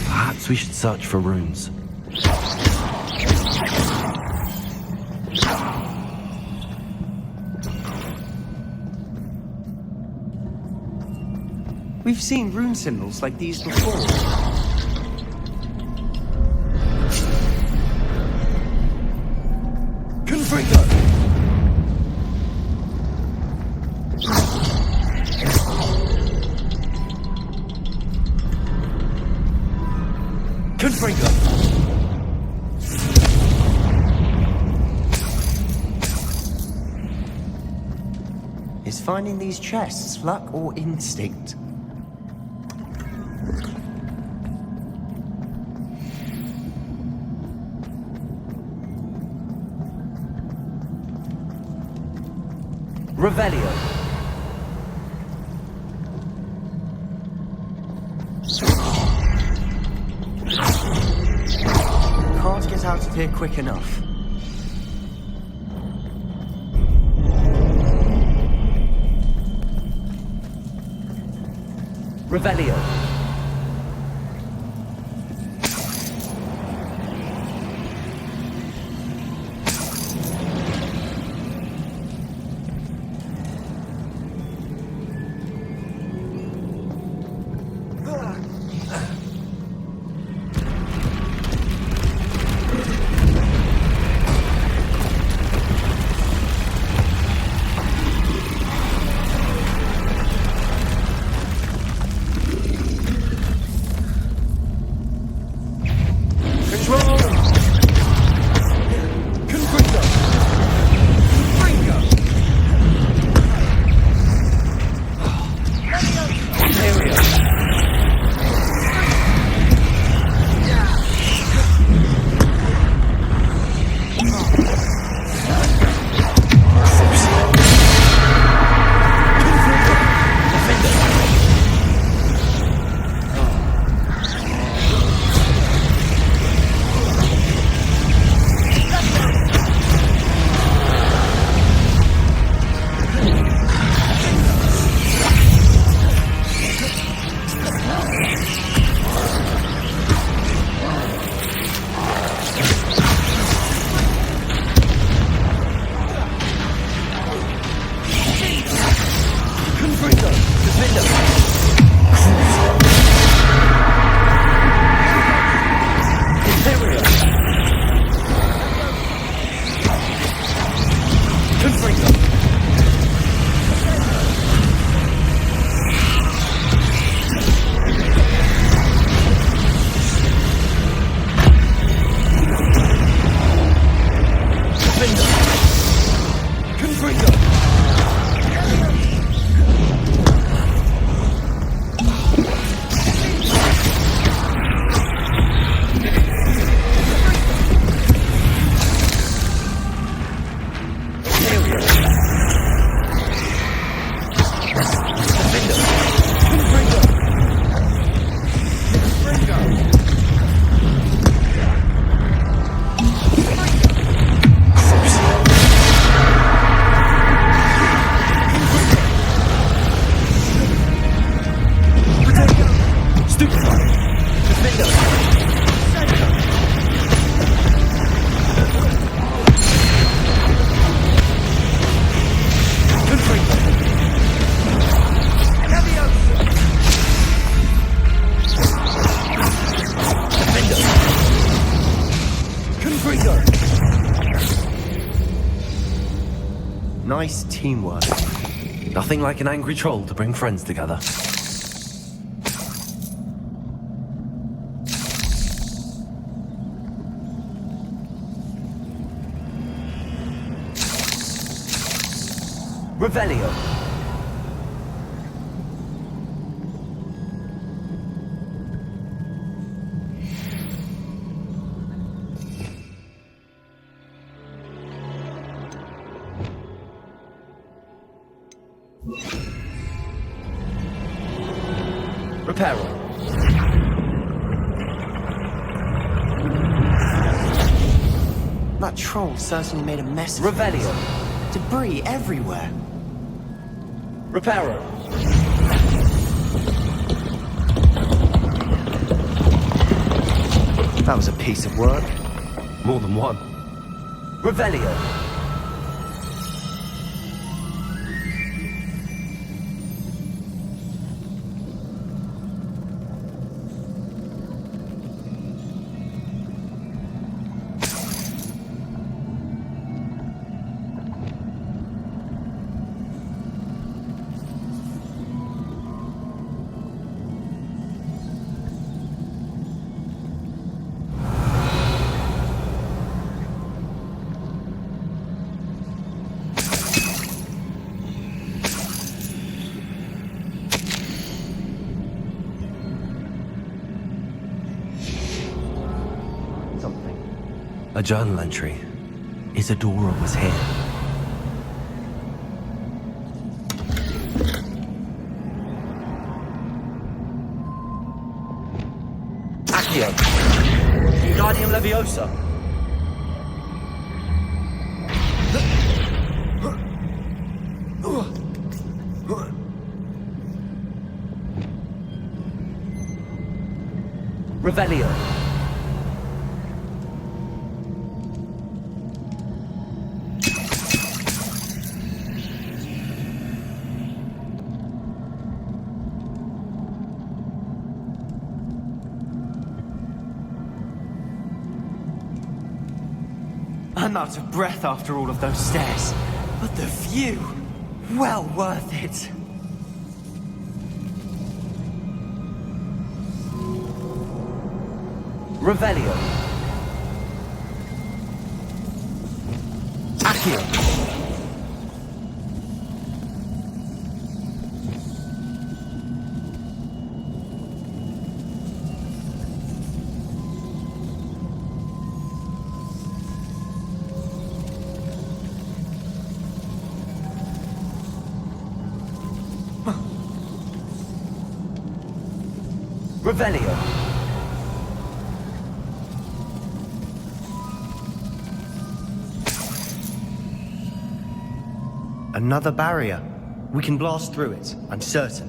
S2: Perhaps we should search for runes.
S6: We've seen rune symbols like these before.
S2: Confringo! Confringo!
S6: Is finding these chests luck or instinct?
S2: Revelio.
S6: Can't get out of here quick enough.
S2: Revelio.
S6: Nice teamwork.
S2: Nothing like an angry troll to bring friends together. Revelio. Reparo.
S6: That troll certainly made a mess of
S2: Revelio.
S6: things. Debris everywhere.
S2: Reparo.
S6: That was a piece of work.
S2: More than one.
S6: Revelio.
S2: A journal entry. Isadora was here.
S6: Accio. Wingardium Leviosa. Revelio. I'm out of breath after all of those stairs, but the view, well worth it. Revelio. Accio. Revelio. Another barrier. We can blast through it, I'm certain.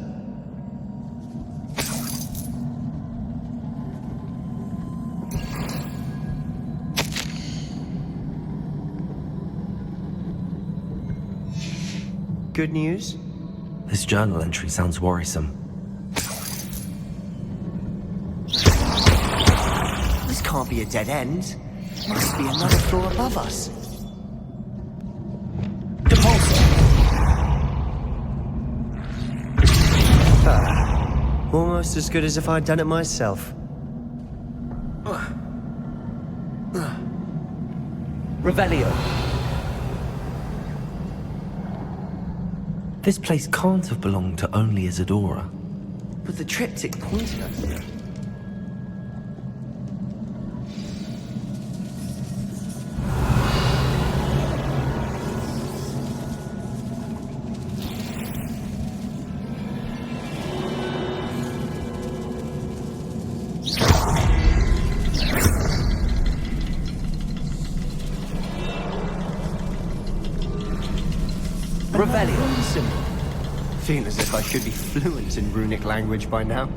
S6: Good news?
S2: This journal entry sounds worrisome.
S6: This can't be a dead end. Must be another floor above us. Almost as good as if I'd done it myself. Revelio.
S2: This place can't have belonged to only Isadora.
S6: But the triptych pointed at me. Feel as if I should be fluent in runic language by now.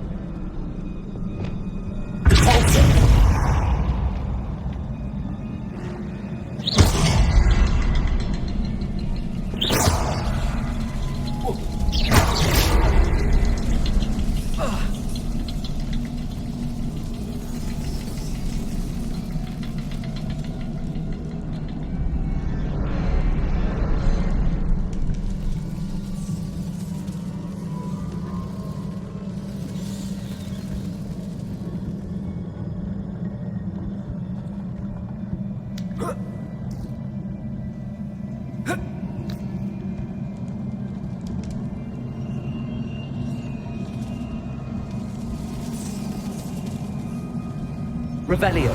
S6: Revelio.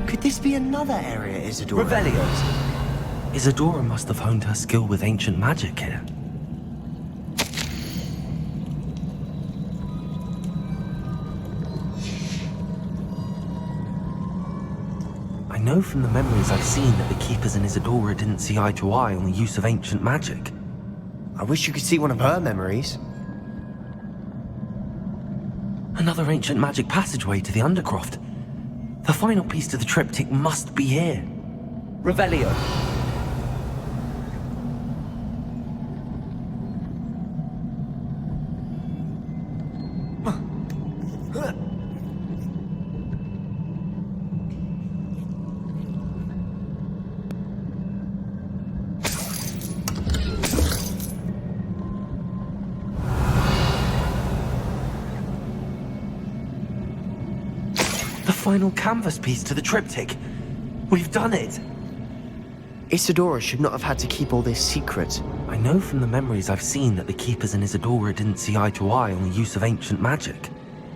S6: Could this be another area Isadora? Revelio.
S2: Isadora must have honed her skill with ancient magic here. I know from the memories I've seen that the Keepers and Isadora didn't see eye to eye on the use of ancient magic.
S6: I wish you could see one of her memories.
S2: Another ancient magic passageway to the Undercroft. The final piece to the triptych must be here.
S6: Revelio.
S2: The final canvas piece to the triptych. We've done it!
S6: Isadora should not have had to keep all this secret.
S2: I know from the memories I've seen that the Keepers and Isadora didn't see eye to eye on the use of ancient magic.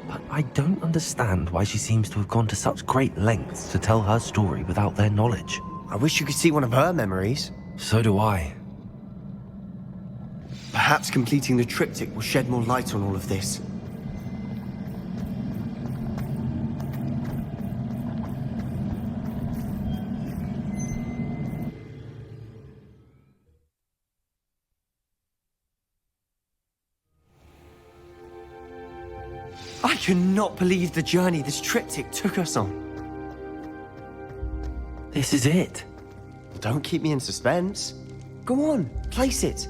S2: But I don't understand why she seems to have gone to such great lengths to tell her story without their knowledge.
S6: I wish you could see one of her memories.
S2: So do I.
S6: Perhaps completing the triptych will shed more light on all of this. I cannot believe the journey this triptych took us on.
S2: This is it.
S6: Don't keep me in suspense. Go on, place it.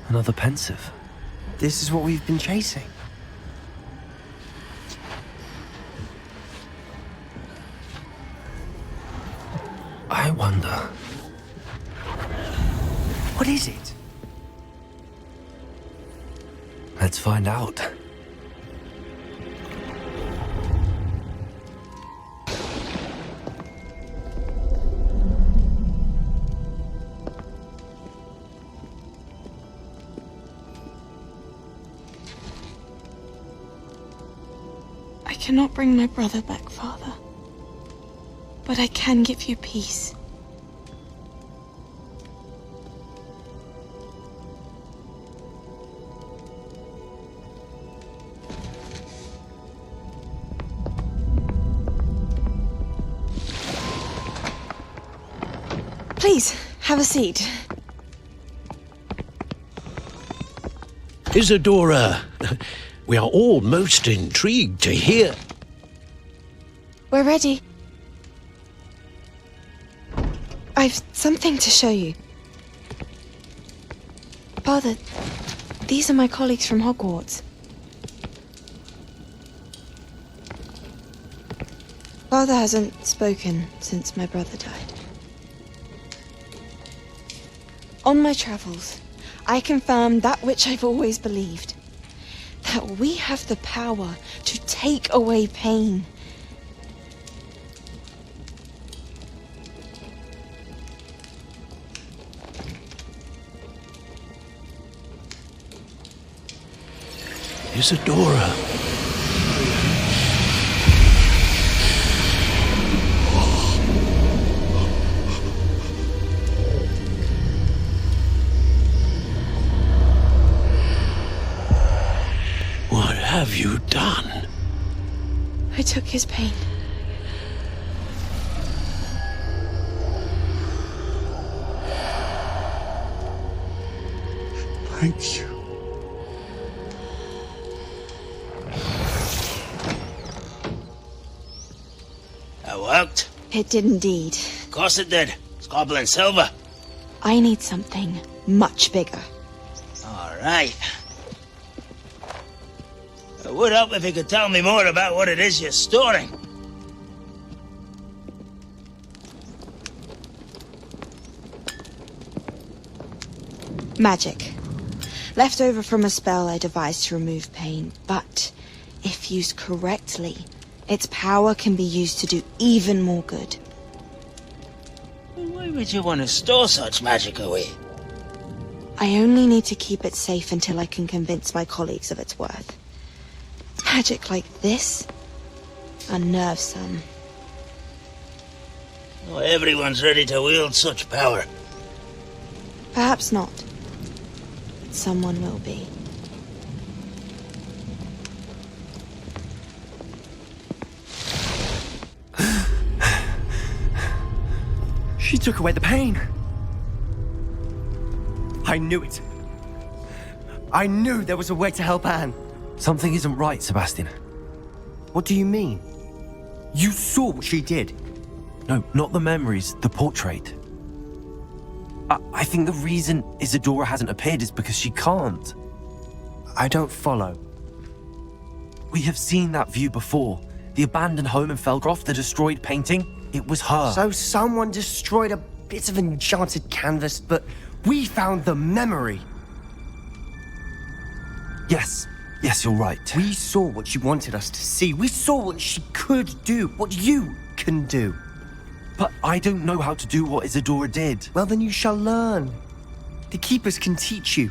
S2: Another pensive.
S6: This is what we've been chasing.
S2: I wonder.
S6: What is it?
S2: Let's find out.
S7: I cannot bring my brother back, Father. But I can give you peace. Please, have a seat.
S8: Isadora, we are all most intrigued to hear.
S7: We're ready. I've something to show you. Father, these are my colleagues from Hogwarts. Father hasn't spoken since my brother died. On my travels, I confirmed that which I've always believed. That we have the power to take away pain.
S8: Isadora. What have you done?
S7: I took his pain.
S8: Thank you.
S10: That worked?
S7: It did indeed.
S10: Of course it did. It's goblin silver.
S7: I need something much bigger.
S10: All right. It would help if you could tell me more about what it is you're storing.
S7: Magic. Left over from a spell I devised to remove pain, but if used correctly, its power can be used to do even more good.
S10: Why would you want to store such magic away?
S7: I only need to keep it safe until I can convince my colleagues of its worth. Magic like this unnerves some.
S10: Not everyone's ready to wield such power.
S7: Perhaps not. But someone will be.
S6: She took away the pain. I knew it. I knew there was a way to help Anne.
S2: Something isn't right, Sebastian.
S6: What do you mean? You saw what she did.
S2: No, not the memories, the portrait. I think the reason Isadora hasn't appeared is because she can't.
S6: I don't follow.
S2: We have seen that view before. The abandoned home in Felgroth, the destroyed painting. It was her.
S6: So someone destroyed a bit of enchanted canvas, but we found the memory.
S2: Yes, you're right.
S6: We saw what she wanted us to see. We saw what she could do, what you can do.
S2: But I don't know how to do what Isadora did.
S6: Well, then you shall learn. The Keepers can teach you.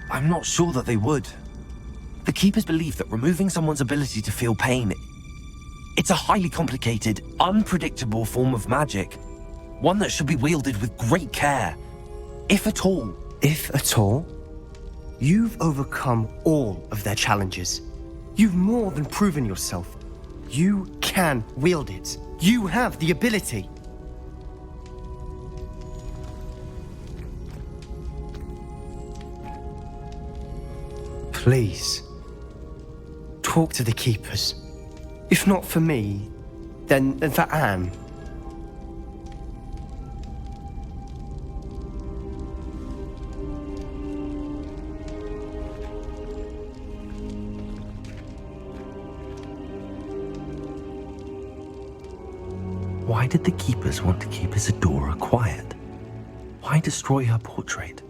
S2: I'm not sure that they would. The Keepers believe that removing someone's ability to feel pain, it's a highly complicated, unpredictable form of magic. One that should be wielded with great care. If at all.
S6: If at all? You've overcome all of their challenges. You've more than proven yourself. You can wield it. You have the ability. Please, talk to the Keepers. If not for me, then for Anne.
S2: Why did the Keepers want to keep Isadora quiet? Why destroy her portrait?